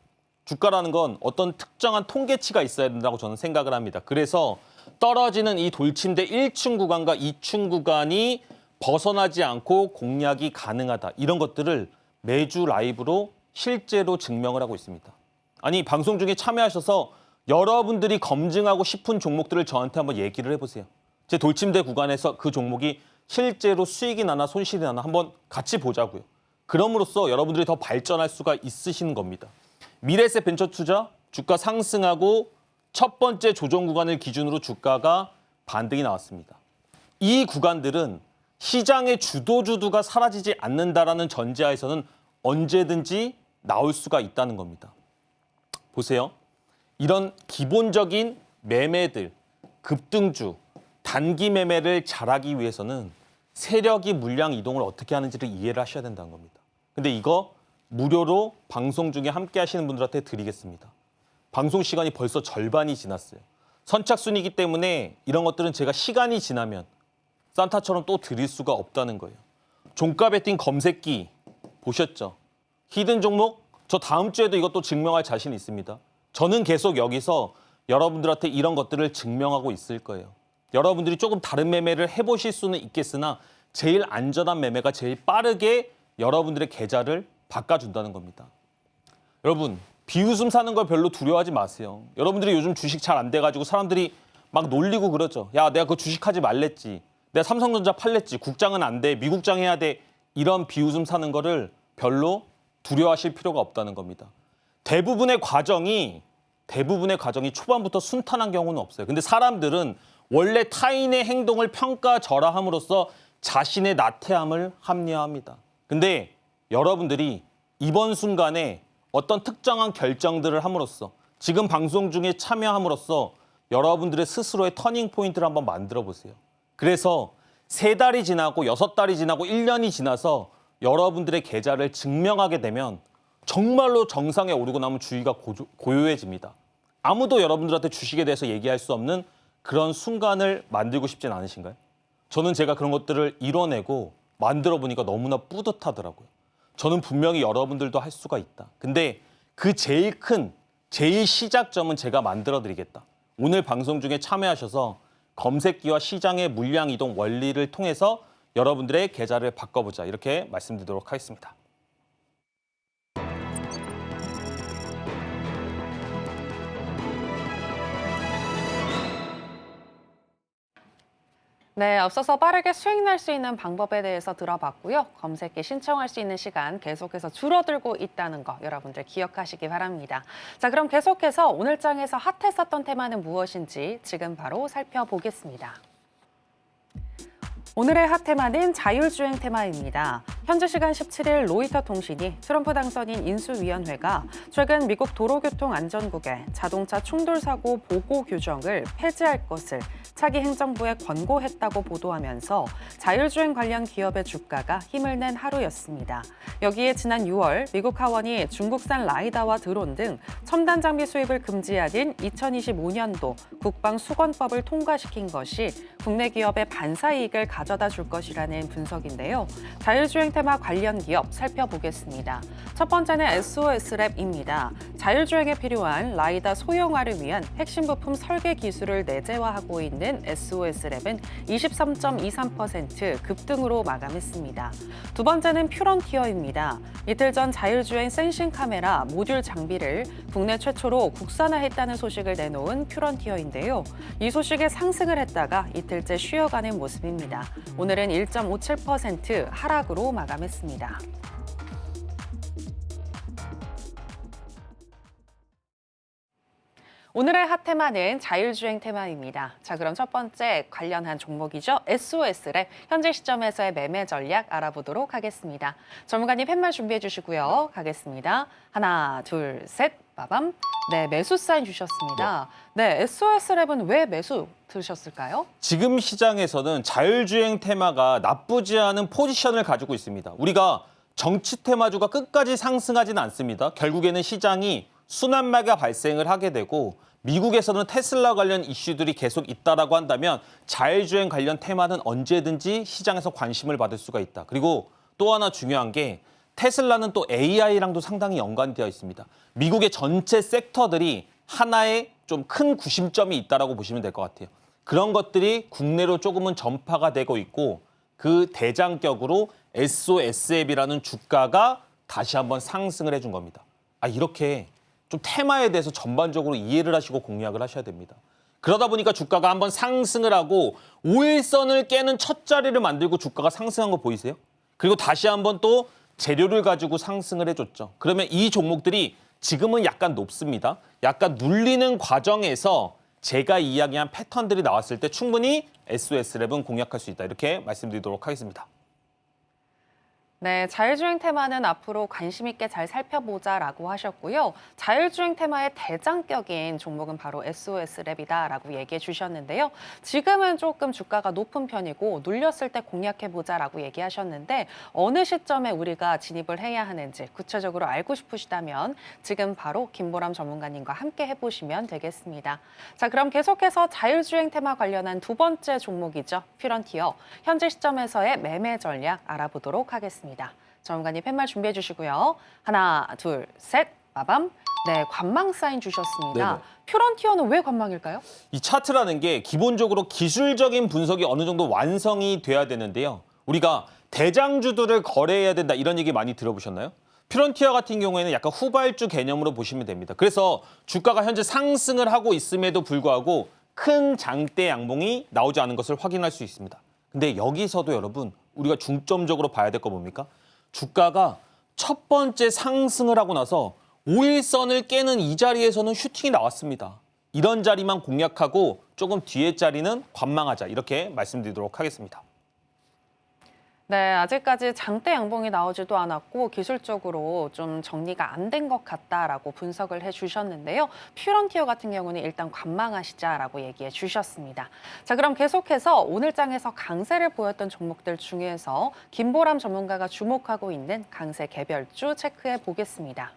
주가라는 건 어떤 특정한 통계치가 있어야 된다고 저는 생각을 합니다. 그래서 떨어지는 이 돌침대 1층 구간과 2층 구간이 벗어나지 않고 공략이 가능하다. 이런 것들을 매주 라이브로 실제로 증명을 하고 있습니다. 아니 방송 중에 참여하셔서 여러분들이 검증하고 싶은 종목들을 저한테 한번 얘기를 해보세요. 제 돌침대 구간에서 그 종목이 실제로 수익이 나나 손실이 나나 한번 같이 보자고요. 그럼으로써 여러분들이 더 발전할 수가 있으시는 겁니다. 미래세 벤처 투자 주가 상승하고 첫 번째 조정 구간을 기준으로 주가가 반등이 나왔습니다. 이 구간들은 시장의 주도주도가 사라지지 않는다라는 전제하에서는 언제든지 나올 수가 있다는 겁니다. 보세요. 이런 기본적인 매매들, 급등주, 단기 매매를 잘하기 위해서는 세력이 물량 이동을 어떻게 하는지를 이해를 하셔야 된다는 겁니다. 근데 이거 무료로 방송 중에 함께 하시는 분들한테 드리겠습니다. 방송 시간이 벌써 절반이 지났어요. 선착순이기 때문에 이런 것들은 제가 시간이 지나면 산타처럼 또 드릴 수가 없다는 거예요. 종가 베팅 검색기 보셨죠? 히든 종목 저 다음 주에도 이것도 증명할 자신 있습니다. 저는 계속 여기서 여러분들한테 이런 것들을 증명하고 있을 거예요. 여러분들이 조금 다른 매매를 해보실 수는 있겠으나 제일 안전한 매매가 제일 빠르게 여러분들의 계좌를 바꿔준다는 겁니다. 여러분 비웃음 사는 걸 별로 두려워하지 마세요. 여러분들이 요즘 주식 잘 안 돼가지고 사람들이 막 놀리고 그러죠. 야 내가 그거 주식하지 말랬지. 내가 삼성전자 팔랬지. 국장은 안 돼. 미국장 해야 돼. 이런 비웃음 사는 거를 별로 두려워하실 필요가 없다는 겁니다. 대부분의 과정이 초반부터 순탄한 경우는 없어요. 근데 사람들은 원래 타인의 행동을 평가절하함으로써 자신의 나태함을 합리화합니다. 근데 여러분들이 이번 순간에 어떤 특정한 결정들을 함으로써 지금 방송 중에 참여함으로써 여러분들의 스스로의 터닝 포인트를 한번 만들어 보세요. 그래서 3달이 지나고 6달이 지나고 1년이 지나서 여러분들의 계좌를 증명하게 되면 정말로 정상에 오르고 나면 주의가 고요해집니다. 아무도 여러분들한테 주식에 대해서 얘기할 수 없는 그런 순간을 만들고 싶진 않으신가요? 저는 제가 그런 것들을 이뤄내고 만들어 보니까 너무나 뿌듯하더라고요. 저는 분명히 여러분들도 할 수가 있다. 근데 그 제일 시작점은 제가 만들어 드리겠다. 오늘 방송 중에 참여하셔서 검색기와 시장의 물량 이동 원리를 통해서 여러분들의 계좌를 바꿔보자. 이렇게 말씀드리도록 하겠습니다. 네, 앞서서 빠르게 수익 날 수 있는 방법에 대해서 들어봤고요. 검색기 신청할 수 있는 시간 계속해서 줄어들고 있다는 거 여러분들 기억하시기 바랍니다. 자, 그럼 계속해서 오늘 장에서 핫했었던 테마는 무엇인지 지금 바로 살펴보겠습니다. 오늘의 핫테마는 자율주행 테마입니다. 현지 시간 17일 로이터 통신이 트럼프 당선인 인수위원회가 최근 미국 도로교통안전국의 자동차 충돌사고 보고 규정을 폐지할 것을 차기 행정부에 권고했다고 보도하면서 자율주행 관련 기업의 주가가 힘을 낸 하루였습니다. 여기에 지난 6월 미국 하원이 중국산 라이다와 드론 등 첨단 장비 수입을 금지하는 2025년도 국방수권법을 통과시킨 것이 국내 기업의 반사이익을 가져다 줄 것이라는 분석인데요. 자율주행 테마 관련 기업 살펴보겠습니다. 첫 번째는 SOS랩입니다. 자율주행에 필요한 라이다 소형화를 위한 핵심 부품 설계 기술을 내재화하고 있는 SOS랩은 23.23% 급등으로 마감했습니다. 두 번째는 퓨런티어입니다. 이틀 전 자율주행 센싱 카메라 모듈 장비를 국내 최초로 국산화했다는 소식을 내놓은 퓨런티어인데요. 이 소식에 상승을 했다가 이틀째 쉬어가는 모습입니다. 오늘은 1.57% 하락으로 마감했습니다. 오늘의 핫 테마는 자율주행 테마입니다. 자, 그럼 첫 번째 관련한 종목이죠. SOS랩 현재 시점에서의 매매 전략 알아보도록 하겠습니다. 전문가님 팻말 준비해 주시고요. 가겠습니다. 하나, 둘, 셋, 빠밤. 네, 매수 사인 주셨습니다. 네, SOS랩은 왜 매수 드셨을까요? 지금 시장에서는 자율주행 테마가 나쁘지 않은 포지션을 가지고 있습니다. 우리가 정치 테마주가 끝까지 상승하지는 않습니다. 결국에는 시장이 순환매가 발생을 하게 되고 미국에서는 테슬라 관련 이슈들이 계속 있다라고 한다면 자율주행 관련 테마는 언제든지 시장에서 관심을 받을 수가 있다. 그리고 또 하나 중요한 게 테슬라는 또 AI랑도 상당히 연관되어 있습니다. 미국의 전체 섹터들이 하나의 좀 큰 구심점이 있다라고 보시면 될 것 같아요. 그런 것들이 국내로 조금은 전파가 되고 있고 그 대장격으로 SOS앱이라는 주가가 다시 한번 상승을 해준 겁니다. 이렇게 좀 테마에 대해서 전반적으로 이해를 하시고 공략을 하셔야 됩니다. 그러다 보니까 주가가 한번 상승을 하고 5일선을 깨는 첫 자리를 만들고 주가가 상승한 거 보이세요? 그리고 다시 한번 또 재료를 가지고 상승을 해줬죠. 그러면 이 종목들이 지금은 약간 높습니다. 약간 눌리는 과정에서 제가 이야기한 패턴들이 나왔을 때 충분히 SOS랩은 공략할 수 있다. 이렇게 말씀드리도록 하겠습니다. 네, 자율주행 테마는 앞으로 관심 있게 잘 살펴보자라고 하셨고요. 자율주행 테마의 대장격인 종목은 바로 SOS랩이다라고 얘기해 주셨는데요. 지금은 조금 주가가 높은 편이고 눌렸을 때 공략해보자라고 얘기하셨는데 어느 시점에 우리가 진입을 해야 하는지 구체적으로 알고 싶으시다면 지금 바로 김보람 전문가님과 함께 해보시면 되겠습니다. 자, 그럼 계속해서 자율주행 테마 관련한 두 번째 종목이죠. 퓨런티어. 현재 시점에서의 매매 전략 알아보도록 하겠습니다. 전문가님 팻말 준비해 주시고요. 하나, 둘, 셋, 빠밤. 네, 관망 사인 주셨습니다. 네네. 퓨런티어는 왜 관망일까요? 이 차트라는 게 기본적으로 기술적인 분석이 어느 정도 완성이 돼야 되는데요. 우리가 대장주들을 거래해야 된다 이런 얘기 많이 들어보셨나요? 퓨런티어 같은 경우에는 약간 후발주 개념으로 보시면 됩니다. 그래서 주가가 현재 상승을 하고 있음에도 불구하고 큰 장대 양봉이 나오지 않은 것을 확인할 수 있습니다. 근데 여기서도 여러분 우리가 중점적으로 봐야 될 거 뭡니까? 주가가 첫 번째 상승을 하고 나서 5일선을 깨는 이 자리에서는 슈팅이 나왔습니다. 이런 자리만 공략하고 조금 뒤에 자리는 관망하자 이렇게 말씀드리도록 하겠습니다. 네, 아직까지 장대 양봉이 나오지도 않았고 기술적으로 좀 정리가 안 된 것 같다라고 분석을 해주셨는데요. 퓨런티어 같은 경우는 일단 관망하시자라고 얘기해 주셨습니다. 자, 그럼 계속해서 오늘 장에서 강세를 보였던 종목들 중에서 김보람 전문가가 주목하고 있는 강세 개별주 체크해 보겠습니다.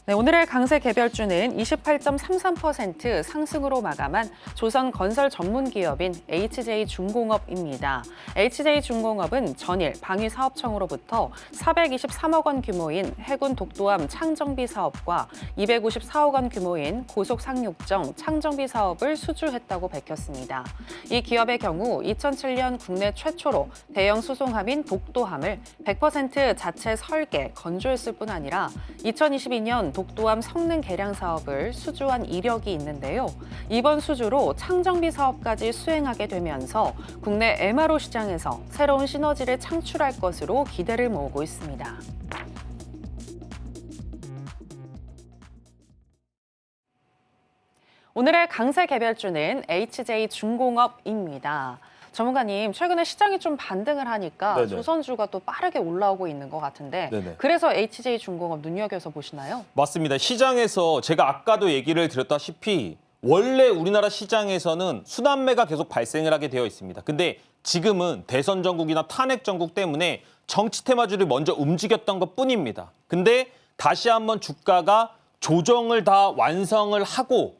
네, 오늘의 강세 개별주는 28.33% 상승으로 마감한 조선건설 전문기업인 HJ중공업입니다. HJ중공업은 전일 방위사업청으로부터 423억 원 규모인 해군 독도함 창정비 사업과 254억 원 규모인 고속상륙정 창정비 사업을 수주했다고 밝혔습니다. 이 기업의 경우 2007년 국내 최초로 대형 수송함인 독도함을 100% 자체 설계, 건조했을 뿐 아니라 2022년 독도함 성능 개량 사업을 수주한 이력이 있는데요. 이번 수주로 창정비 사업까지 수행하게 되면서 국내 MRO 시장에서 새로운 시너지를 창출할 것으로 기대를 모으고 있습니다. 오늘의 강세 개별주는 HJ중공업입니다. 전문가님, 최근에 시장이 좀 반등을 하니까 네네. 조선주가 또 빠르게 올라오고 있는 것 같은데 네네. 그래서 HJ중공업 눈여겨서 보시나요? 맞습니다. 시장에서 제가 아까도 얘기를 드렸다시피 원래 우리나라 시장에서는 순환매가 계속 발생을 하게 되어 있습니다. 근데 지금은 대선 전국이나 탄핵 전국 때문에 정치 테마주를 먼저 움직였던 것뿐입니다. 근데 다시 한번 주가가 조정을 다 완성하고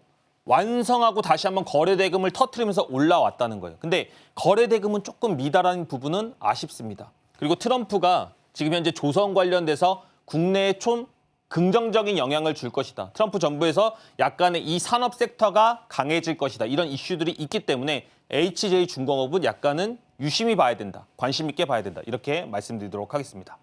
다시 한번 거래대금을 터트리면서 올라왔다는 거예요. 근데 거래대금은 조금 미달한 부분은 아쉽습니다. 그리고 트럼프가 지금 현재 조선 관련돼서 국내에 좀 긍정적인 영향을 줄 것이다. 트럼프 정부에서 약간의 이 산업 섹터가 강해질 것이다. 이런 이슈들이 있기 때문에 HJ중공업은 약간은 유심히 봐야 된다. 관심 있게 봐야 된다. 이렇게 말씀드리도록 하겠습니다.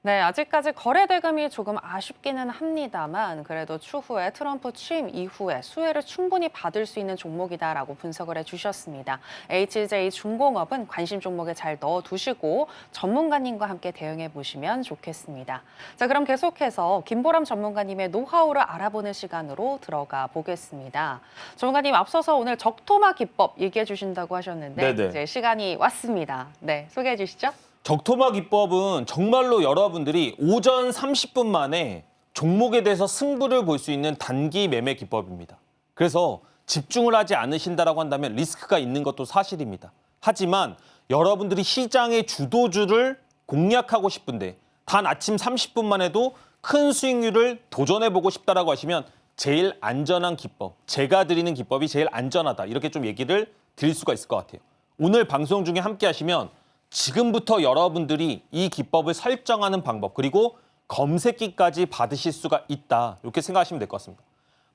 네, 아직까지 거래 대금이 조금 아쉽기는 합니다만 그래도 추후에 트럼프 취임 이후에 수혜를 충분히 받을 수 있는 종목이다라고 분석을 해주셨습니다. HJ중공업은 관심 종목에 잘 넣어두시고 전문가님과 함께 대응해 보시면 좋겠습니다. 자, 그럼 계속해서 김보람 전문가님의 노하우를 알아보는 시간으로 들어가 보겠습니다. 전문가님, 앞서서 오늘 적토마 기법 얘기해 주신다고 하셨는데 네네. 이제 시간이 왔습니다. 네, 소개해 주시죠. 적토마 기법은 정말로 여러분들이 오전 30분 만에 종목에 대해서 승부를 볼 수 있는 단기 매매 기법입니다. 그래서 집중을 하지 않으신다라고 한다면 리스크가 있는 것도 사실입니다. 하지만 여러분들이 시장의 주도주를 공략하고 싶은데 단 아침 30분만 해도 큰 수익률을 도전해보고 싶다라고 하시면 제일 안전한 기법, 제가 드리는 기법이 제일 안전하다. 이렇게 좀 얘기를 드릴 수가 있을 것 같아요. 오늘 방송 중에 함께 하시면 지금부터 여러분들이 이 기법을 설정하는 방법 그리고 검색기까지 받으실 수가 있다. 이렇게 생각하시면 될 것 같습니다.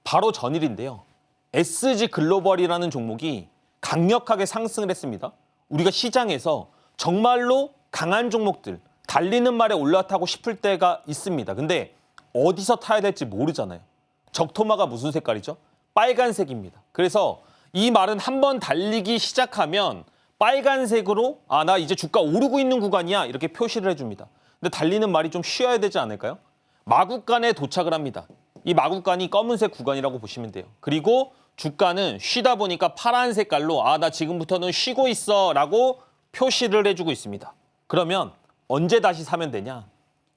바로 전일인데요. SG글로벌이라는 종목이 강력하게 상승을 했습니다. 우리가 시장에서 정말로 강한 종목들, 달리는 말에 올라타고 싶을 때가 있습니다. 근데 어디서 타야 될지 모르잖아요. 적토마가 무슨 색깔이죠? 빨간색입니다. 그래서 이 말은 한번 달리기 시작하면 빨간색으로 나 이제 주가 오르고 있는 구간이야 이렇게 표시를 해줍니다. 근데 달리는 말이 좀 쉬어야 되지 않을까요? 마구간에 도착을 합니다. 이 마구간이 검은색 구간이라고 보시면 돼요. 그리고 주가는 쉬다 보니까 파란 색깔로 나 지금부터는 쉬고 있어 라고 표시를 해주고 있습니다. 그러면 언제 다시 사면 되냐?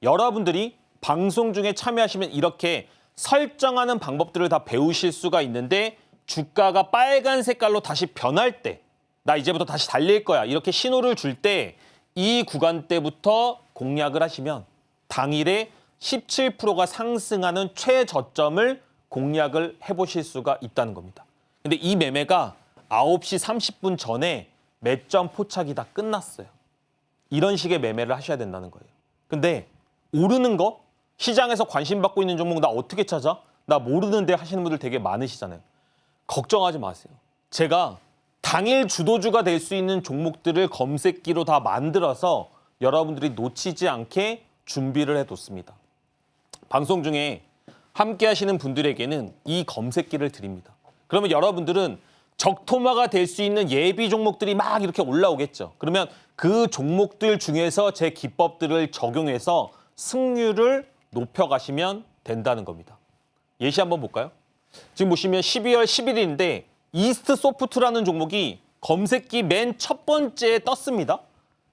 여러분들이 방송 중에 참여하시면 이렇게 설정하는 방법들을 다 배우실 수가 있는데 주가가 빨간 색깔로 다시 변할 때 나 이제부터 다시 달릴 거야. 이렇게 신호를 줄 때 이 구간대부터 공략을 하시면 당일에 17%가 상승하는 최저점을 공략을 해보실 수가 있다는 겁니다. 근데 이 매매가 9시 30분 전에 매점 포착이 다 끝났어요. 이런 식의 매매를 하셔야 된다는 거예요. 근데 오르는 거? 시장에서 관심 받고 있는 종목 나 어떻게 찾아? 나 모르는데 하시는 분들 되게 많으시잖아요. 걱정하지 마세요. 제가 당일 주도주가 될 수 있는 종목들을 검색기로 다 만들어서 여러분들이 놓치지 않게 준비를 해뒀습니다. 방송 중에 함께 하시는 분들에게는 이 검색기를 드립니다. 그러면 여러분들은 적토마가 될 수 있는 예비 종목들이 막 이렇게 올라오겠죠. 그러면 그 종목들 중에서 제 기법들을 적용해서 승률을 높여가시면 된다는 겁니다. 예시 한번 볼까요? 지금 보시면 12월 11일인데 이스트 소프트라는 종목이 검색기 맨 첫 번째에 떴습니다.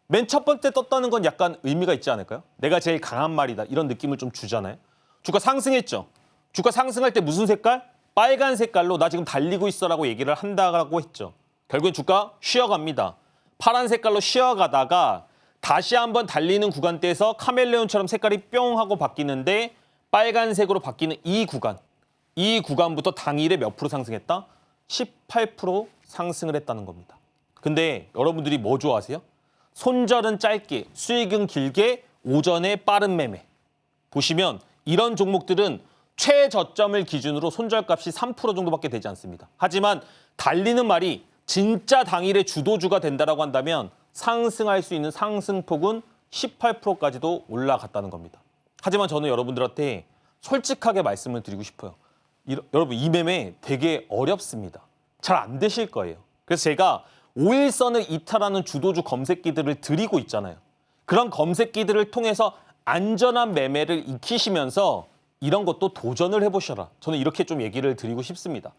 맨 첫 번째 떴다는 건 약간 의미가 있지 않을까요? 내가 제일 강한 말이다. 이런 느낌을 좀 주잖아요. 주가 상승했죠. 주가 상승할 때 무슨 색깔? 빨간 색깔로 나 지금 달리고 있어라고 얘기를 한다고 했죠. 결국엔 주가 쉬어갑니다. 파란 색깔로 쉬어가다가 다시 한번 달리는 구간대에서 카멜레온처럼 색깔이 뿅 하고 바뀌는데 빨간색으로 바뀌는 이 구간부터 당일에 몇 프로 상승했다? 18% 상승을 했다는 겁니다. 근데 여러분들이 뭐 좋아하세요? 손절은 짧게, 수익은 길게, 오전에 빠른 매매. 보시면 이런 종목들은 최저점을 기준으로 손절값이 3% 정도밖에 되지 않습니다. 하지만 달리는 말이 진짜 당일에 주도주가 된다라고 한다면 상승할 수 있는 상승폭은 18%까지도 올라갔다는 겁니다. 하지만 저는 여러분들한테 솔직하게 말씀을 드리고 싶어요. 여러분 이 매매 되게 어렵습니다. 잘 안 되실 거예요. 그래서 제가 5일선을 이탈하는 주도주 검색기들을 드리고 있잖아요. 그런 검색기들을 통해서 안전한 매매를 익히시면서 이런 것도 도전을 해보셔라. 저는 이렇게 좀 얘기를 드리고 싶습니다.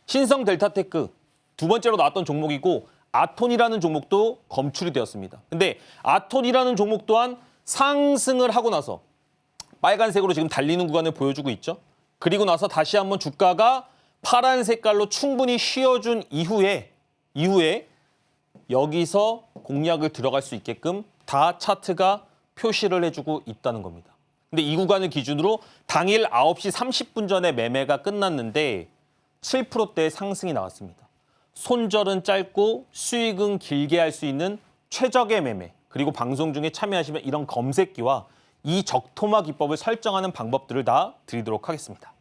신성 델타테크 두 번째로 나왔던 종목이고 아톤이라는 종목도 검출이 되었습니다. 근데 아톤이라는 종목 또한 상승을 하고 나서 빨간색으로 지금 달리는 구간을 보여주고 있죠. 그리고 나서 다시 한번 주가가 파란 색깔로 충분히 쉬어준 이후에 여기서 공략을 들어갈 수 있게끔 다 차트가 표시를 해주고 있다는 겁니다. 근데 이 구간을 기준으로 당일 9시 30분 전에 매매가 끝났는데 7%대의 상승이 나왔습니다. 손절은 짧고 수익은 길게 할 수 있는 최적의 매매, 그리고 방송 중에 참여하시면 이런 검색기와 이 적토마 기법을 설정하는 방법들을 다 드리도록 하겠습니다.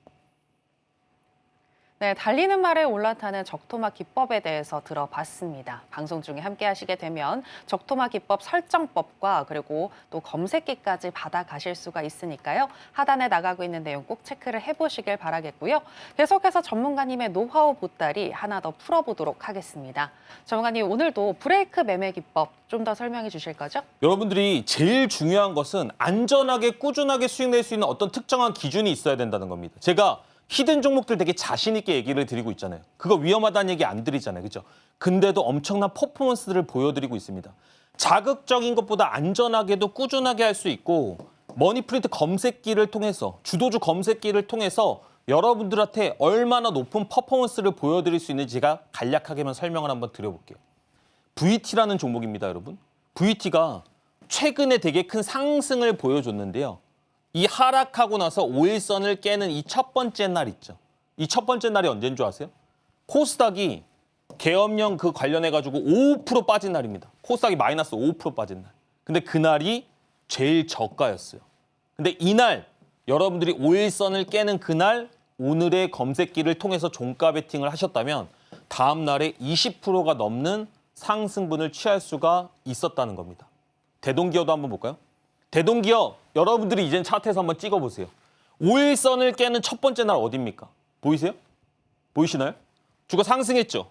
네, 달리는 말에 올라타는 적토마 기법에 대해서 들어봤습니다. 방송 중에 함께 하시게 되면 적토마 기법 설정법과 그리고 또 검색기까지 받아가실 수가 있으니까요. 하단에 나가고 있는 내용 꼭 체크를 해보시길 바라겠고요. 계속해서 전문가님의 노하우 보따리 하나 더 풀어보도록 하겠습니다. 전문가님, 오늘도 브레이크 매매 기법 좀 더 설명해 주실 거죠? 여러분들이 제일 중요한 것은 안전하게 꾸준하게 수익 낼 수 있는 어떤 특정한 기준이 있어야 된다는 겁니다. 제가 히든 종목들 되게 자신 있게 얘기를 드리고 있잖아요. 그거 위험하다는 얘기 안 드리잖아요. 그죠? 근데도 엄청난 퍼포먼스를 보여드리고 있습니다. 자극적인 것보다 안전하게도 꾸준하게 할 수 있고 머니프린트 검색기를 통해서 주도주 검색기를 통해서 여러분들한테 얼마나 높은 퍼포먼스를 보여드릴 수 있는지 제가 간략하게만 설명을 한번 드려볼게요. VT라는 종목입니다, 여러분. VT가 최근에 되게 큰 상승을 보여줬는데요. 이 하락하고 나서 5일선을 깨는 이 첫 번째 날 있죠. 이 첫 번째 날이 언제인 줄 아세요? 코스닥이 계엄령 그 관련해가지고 5% 빠진 날입니다. 코스닥이 마이너스 5% 빠진 날. 근데 그날이 제일 저가였어요. 근데 이날 여러분들이 5일선을 깨는 그날 오늘의 검색기를 통해서 종가 베팅을 하셨다면 다음 날에 20%가 넘는 상승분을 취할 수가 있었다는 겁니다. 대동기업도 한번 볼까요? 대동기업 여러분들이 이젠 차트에서 한번 찍어보세요. 5일선을 깨는 첫 번째 날 어디입니까? 보이세요? 보이시나요? 주가 상승했죠?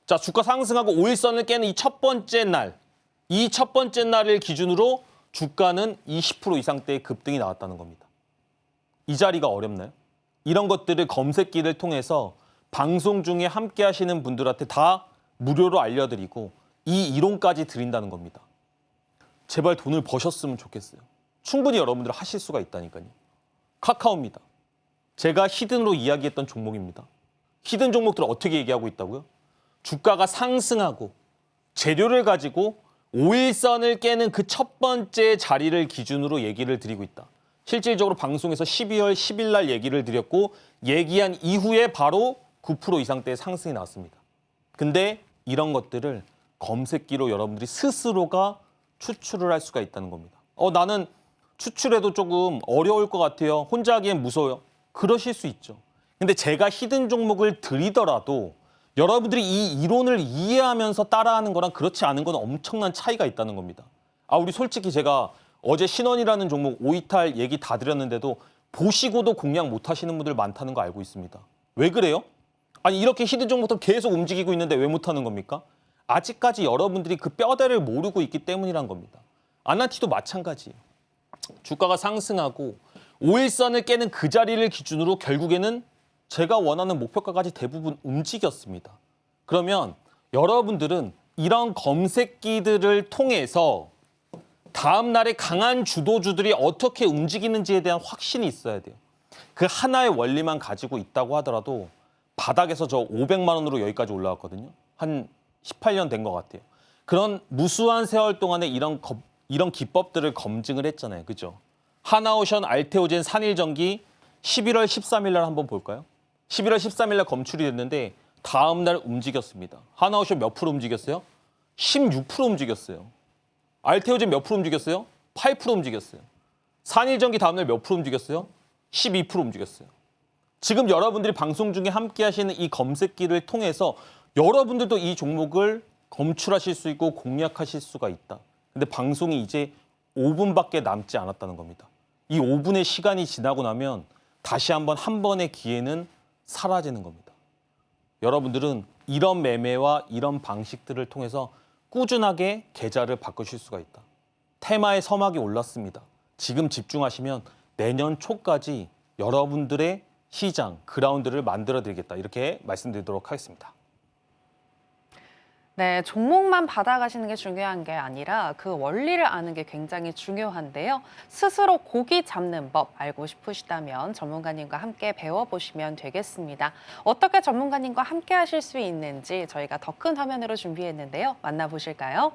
자, 주가 상승하고 5일선을 깨는 이 첫 번째 날, 이 첫 번째 날을 기준으로 주가는 20% 이상대의 급등이 나왔다는 겁니다. 이 자리가 어렵나요? 이런 것들을 검색기를 통해서 방송 중에 함께 하시는 분들한테 다 무료로 알려드리고 이 이론까지 드린다는 겁니다. 제발 돈을 버셨으면 좋겠어요. 충분히 여러분들 하실 수가 있다니까요. 카카오입니다. 제가 히든으로 이야기했던 종목입니다. 히든 종목들을 어떻게 얘기하고 있다고요? 주가가 상승하고 재료를 가지고 5일선을 깨는 그 첫 번째 자리를 기준으로 얘기를 드리고 있다. 실질적으로 방송에서 12월 10일 날 얘기를 드렸고 얘기한 이후에 바로 9% 이상대의 상승이 나왔습니다. 근데 이런 것들을 검색기로 여러분들이 스스로가 추출을 할 수가 있다는 겁니다. 나는 추출해도 조금 어려울 것 같아요. 혼자 하기엔 무서워요. 그러실 수 있죠. 근데 제가 히든 종목을 드리더라도 여러분들이 이 이론을 이해하면서 따라하는 거랑 그렇지 않은 건 엄청난 차이가 있다는 겁니다. 우리 솔직히 제가 어제 신원이라는 종목 5이탈 얘기 다 드렸는데도 보시고도 공략 못 하시는 분들 많다는 거 알고 있습니다. 왜 그래요? 아니 이렇게 히든 종목도 계속 움직이고 있는데 왜 못하는 겁니까? 아직까지 여러분들이 그 뼈대를 모르고 있기 때문이란 겁니다. 아나티도 마찬가지예요. 주가가 상승하고 5일선을 깨는 그 자리를 기준으로 결국에는 제가 원하는 목표가까지 대부분 움직였습니다. 그러면 여러분들은 이런 검색기들을 통해서 다음 날에 강한 주도주들이 어떻게 움직이는지에 대한 확신이 있어야 돼요. 그 하나의 원리만 가지고 있다고 하더라도 바닥에서 저 500만 원으로 여기까지 올라왔거든요. 한 18년 된 것 같아요. 그런 무수한 세월 동안에 이런 기법들을 검증을 했잖아요. 그죠? 하나오션, 알테오젠, 산일전기 11월 13일 날 한번 볼까요? 11월 13일 날 검출이 됐는데 다음 날 움직였습니다. 하나오션 몇 프로 움직였어요? 16% 움직였어요. 알테오젠 몇 프로 움직였어요? 8% 움직였어요. 산일전기 다음 날 몇 프로 움직였어요? 12% 움직였어요. 지금 여러분들이 방송 중에 함께 하시는 이 검색기를 통해서 여러분들도 이 종목을 검출하실 수 있고 공략하실 수가 있다. 근데 방송이 이제 5분밖에 남지 않았다는 겁니다. 이 5분의 시간이 지나고 나면 다시 한번 한 번의 기회는 사라지는 겁니다. 여러분들은 이런 매매와 이런 방식들을 통해서 꾸준하게 계좌를 바꾸실 수가 있다. 테마의 서막이 올랐습니다. 지금 집중하시면 내년 초까지 여러분들의 시장, 그라운드를 만들어드리겠다. 이렇게 말씀드리도록 하겠습니다. 네, 종목만 받아가시는 게 중요한 게 아니라 그 원리를 아는 게 굉장히 중요한데요. 스스로 고기 잡는 법 알고 싶으시다면 전문가님과 함께 배워보시면 되겠습니다. 어떻게 전문가님과 함께 하실 수 있는지 저희가 더 큰 화면으로 준비했는데요. 만나보실까요?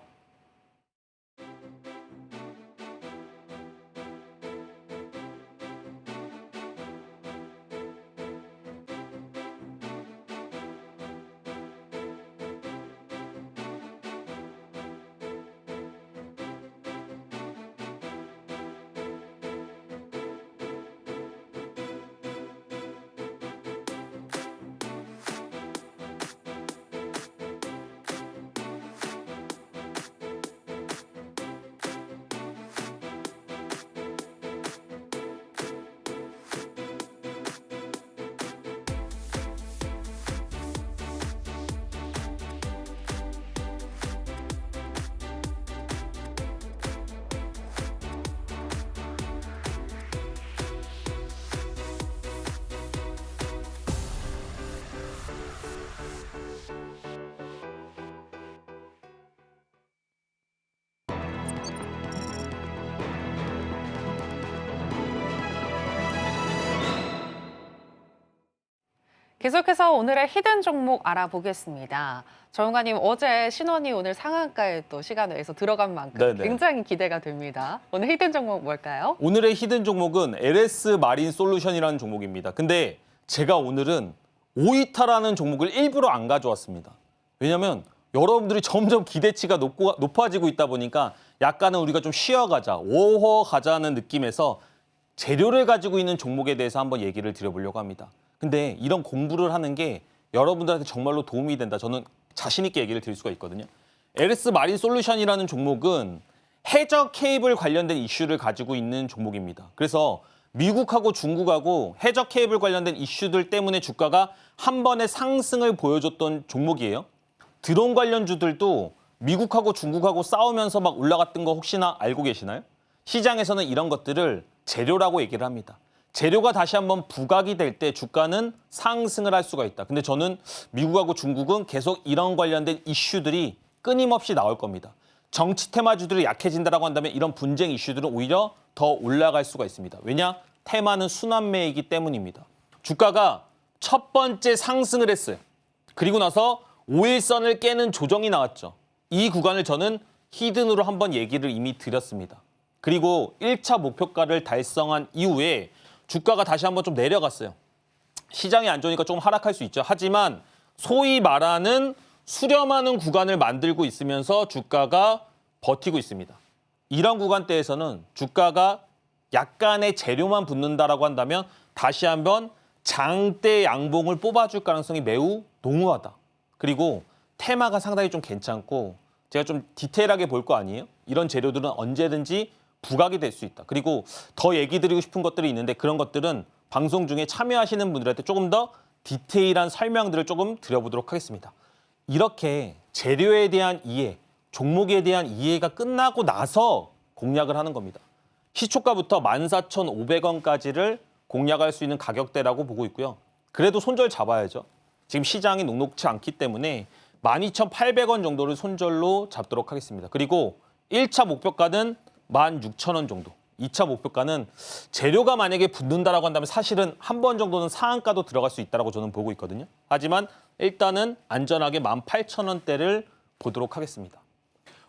계속해서 오늘의 히든 종목 알아보겠습니다. 정은가님, 어제 신원이 오늘 상한가에 또 시간 내서 들어간 만큼 네네. 굉장히 기대가 됩니다. 오늘 히든 종목 뭘까요? 오늘의 히든 종목은 LS 마린 솔루션이라는 종목입니다. 근데 제가 오늘은 오이타라는 종목을 일부러 안 가져왔습니다. 왜냐하면 여러분들이 점점 기대치가 높아지고 있다 보니까 약간은 우리가 좀 쉬어가자, 워허 가자는 느낌에서 재료를 가지고 있는 종목에 대해서 한번 얘기를 드려보려고 합니다. 근데 이런 공부를 하는 게 여러분들한테 정말로 도움이 된다. 저는 자신 있게 얘기를 드릴 수가 있거든요. LS 마린 솔루션이라는 종목은 해저 케이블 관련된 이슈를 가지고 있는 종목입니다. 그래서 미국하고 중국하고 해저 케이블 관련된 이슈들 때문에 주가가 한 번에 상승을 보여줬던 종목이에요. 드론 관련주들도 미국하고 중국하고 싸우면서 막 올라갔던 거 혹시나 알고 계시나요? 시장에서는 이런 것들을 재료라고 얘기를 합니다. 재료가 다시 한번 부각이 될 때 주가는 상승을 할 수가 있다. 근데 저는 미국하고 중국은 계속 이런 관련된 이슈들이 끊임없이 나올 겁니다. 정치 테마주들이 약해진다라고 한다면 이런 분쟁 이슈들은 오히려 더 올라갈 수가 있습니다. 왜냐? 테마는 순환매이기 때문입니다. 주가가 첫 번째 상승을 했어요. 그리고 나서 5일선을 깨는 조정이 나왔죠. 이 구간을 저는 히든으로 한번 얘기를 이미 드렸습니다. 그리고 1차 목표가를 달성한 이후에 주가가 다시 한번 좀 내려갔어요. 시장이 안 좋으니까 좀 하락할 수 있죠. 하지만 소위 말하는 수렴하는 구간을 만들고 있으면서 주가가 버티고 있습니다. 이런 구간대에서는 주가가 약간의 재료만 붙는다라고 한다면 다시 한번 장대 양봉을 뽑아줄 가능성이 매우 농후하다. 그리고 테마가 상당히 좀 괜찮고 제가 좀 디테일하게 볼 거 아니에요? 이런 재료들은 언제든지 부각이 될 수 있다. 그리고 더 얘기 드리고 싶은 것들이 있는데 그런 것들은 방송 중에 참여하시는 분들한테 조금 더 디테일한 설명들을 조금 드려보도록 하겠습니다. 이렇게 재료에 대한 이해, 종목에 대한 이해가 끝나고 나서 공략을 하는 겁니다. 시초가부터 14,500원까지를 공략할 수 있는 가격대라고 보고 있고요. 그래도 손절 잡아야죠. 지금 시장이 녹록치 않기 때문에 12,800원 정도를 손절로 잡도록 하겠습니다. 그리고 1차 목표가는 16,000원 정도. 2차 목표가는 재료가 만약에 붙는다라고 한다면 사실은 한 번 정도는 상한가도 들어갈 수 있다고 저는 보고 있거든요. 하지만 일단은 안전하게 18,000원대를 보도록 하겠습니다.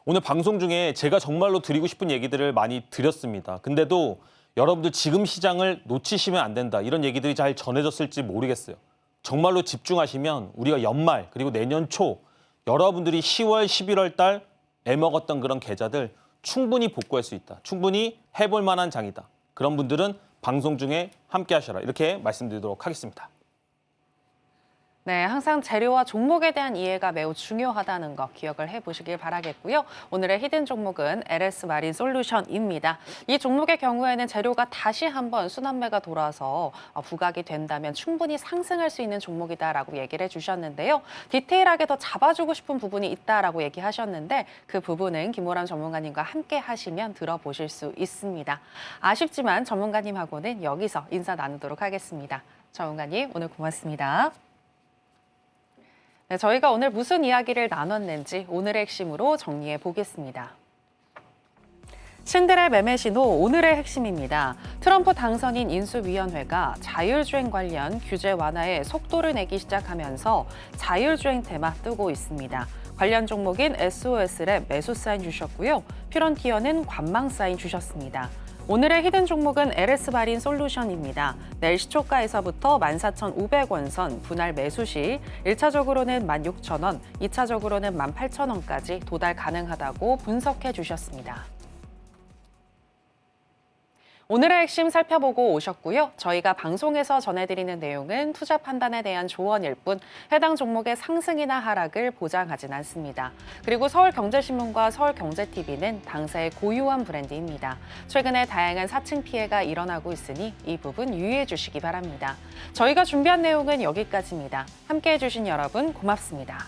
오늘 방송 중에 제가 정말로 드리고 싶은 얘기들을 많이 드렸습니다. 근데도 여러분들 지금 시장을 놓치시면 안 된다. 이런 얘기들이 잘 전해졌을지 모르겠어요. 정말로 집중하시면 우리가 연말 그리고 내년 초 여러분들이 10월, 11월 달 애먹었던 그런 계좌들 충분히 복구할 수 있다. 충분히 해볼 만한 장이다. 그런 분들은 방송 중에 함께 하셔라. 이렇게 말씀드리도록 하겠습니다. 네, 항상 재료와 종목에 대한 이해가 매우 중요하다는 거 기억을 해보시길 바라겠고요. 오늘의 히든 종목은 LS 마린 솔루션입니다. 이 종목의 경우에는 재료가 다시 한번 순환매가 돌아서 부각이 된다면 충분히 상승할 수 있는 종목이다라고 얘기를 해주셨는데요. 디테일하게 더 잡아주고 싶은 부분이 있다라고 얘기하셨는데 그 부분은 김호람 전문가님과 함께 하시면 들어보실 수 있습니다. 아쉽지만 전문가님하고는 여기서 인사 나누도록 하겠습니다. 전문가님, 오늘 고맙습니다. 네, 저희가 오늘 무슨 이야기를 나눴는지 오늘의 핵심으로 정리해 보겠습니다. 신들의 매매 신호 오늘의 핵심입니다. 트럼프 당선인 인수위원회가 자율주행 관련 규제 완화에 속도를 내기 시작하면서 자율주행 테마 뜨고 있습니다. 관련 종목인 SOS랩 매수 사인 주셨고요. 퓨런티어는 관망 사인 주셨습니다. 오늘의 히든 종목은 LS 마린 솔루션입니다. 내일 시초가에서부터 14,500원 선 분할 매수 시 1차적으로는 16,000원, 2차적으로는 18,000원까지 도달 가능하다고 분석해 주셨습니다. 오늘의 핵심 살펴보고 오셨고요. 저희가 방송에서 전해드리는 내용은 투자 판단에 대한 조언일 뿐 해당 종목의 상승이나 하락을 보장하진 않습니다. 그리고 서울경제신문과 서울경제TV는 당사의 고유한 브랜드입니다. 최근에 다양한 사칭 피해가 일어나고 있으니 이 부분 유의해 주시기 바랍니다. 저희가 준비한 내용은 여기까지입니다. 함께해 주신 여러분 고맙습니다.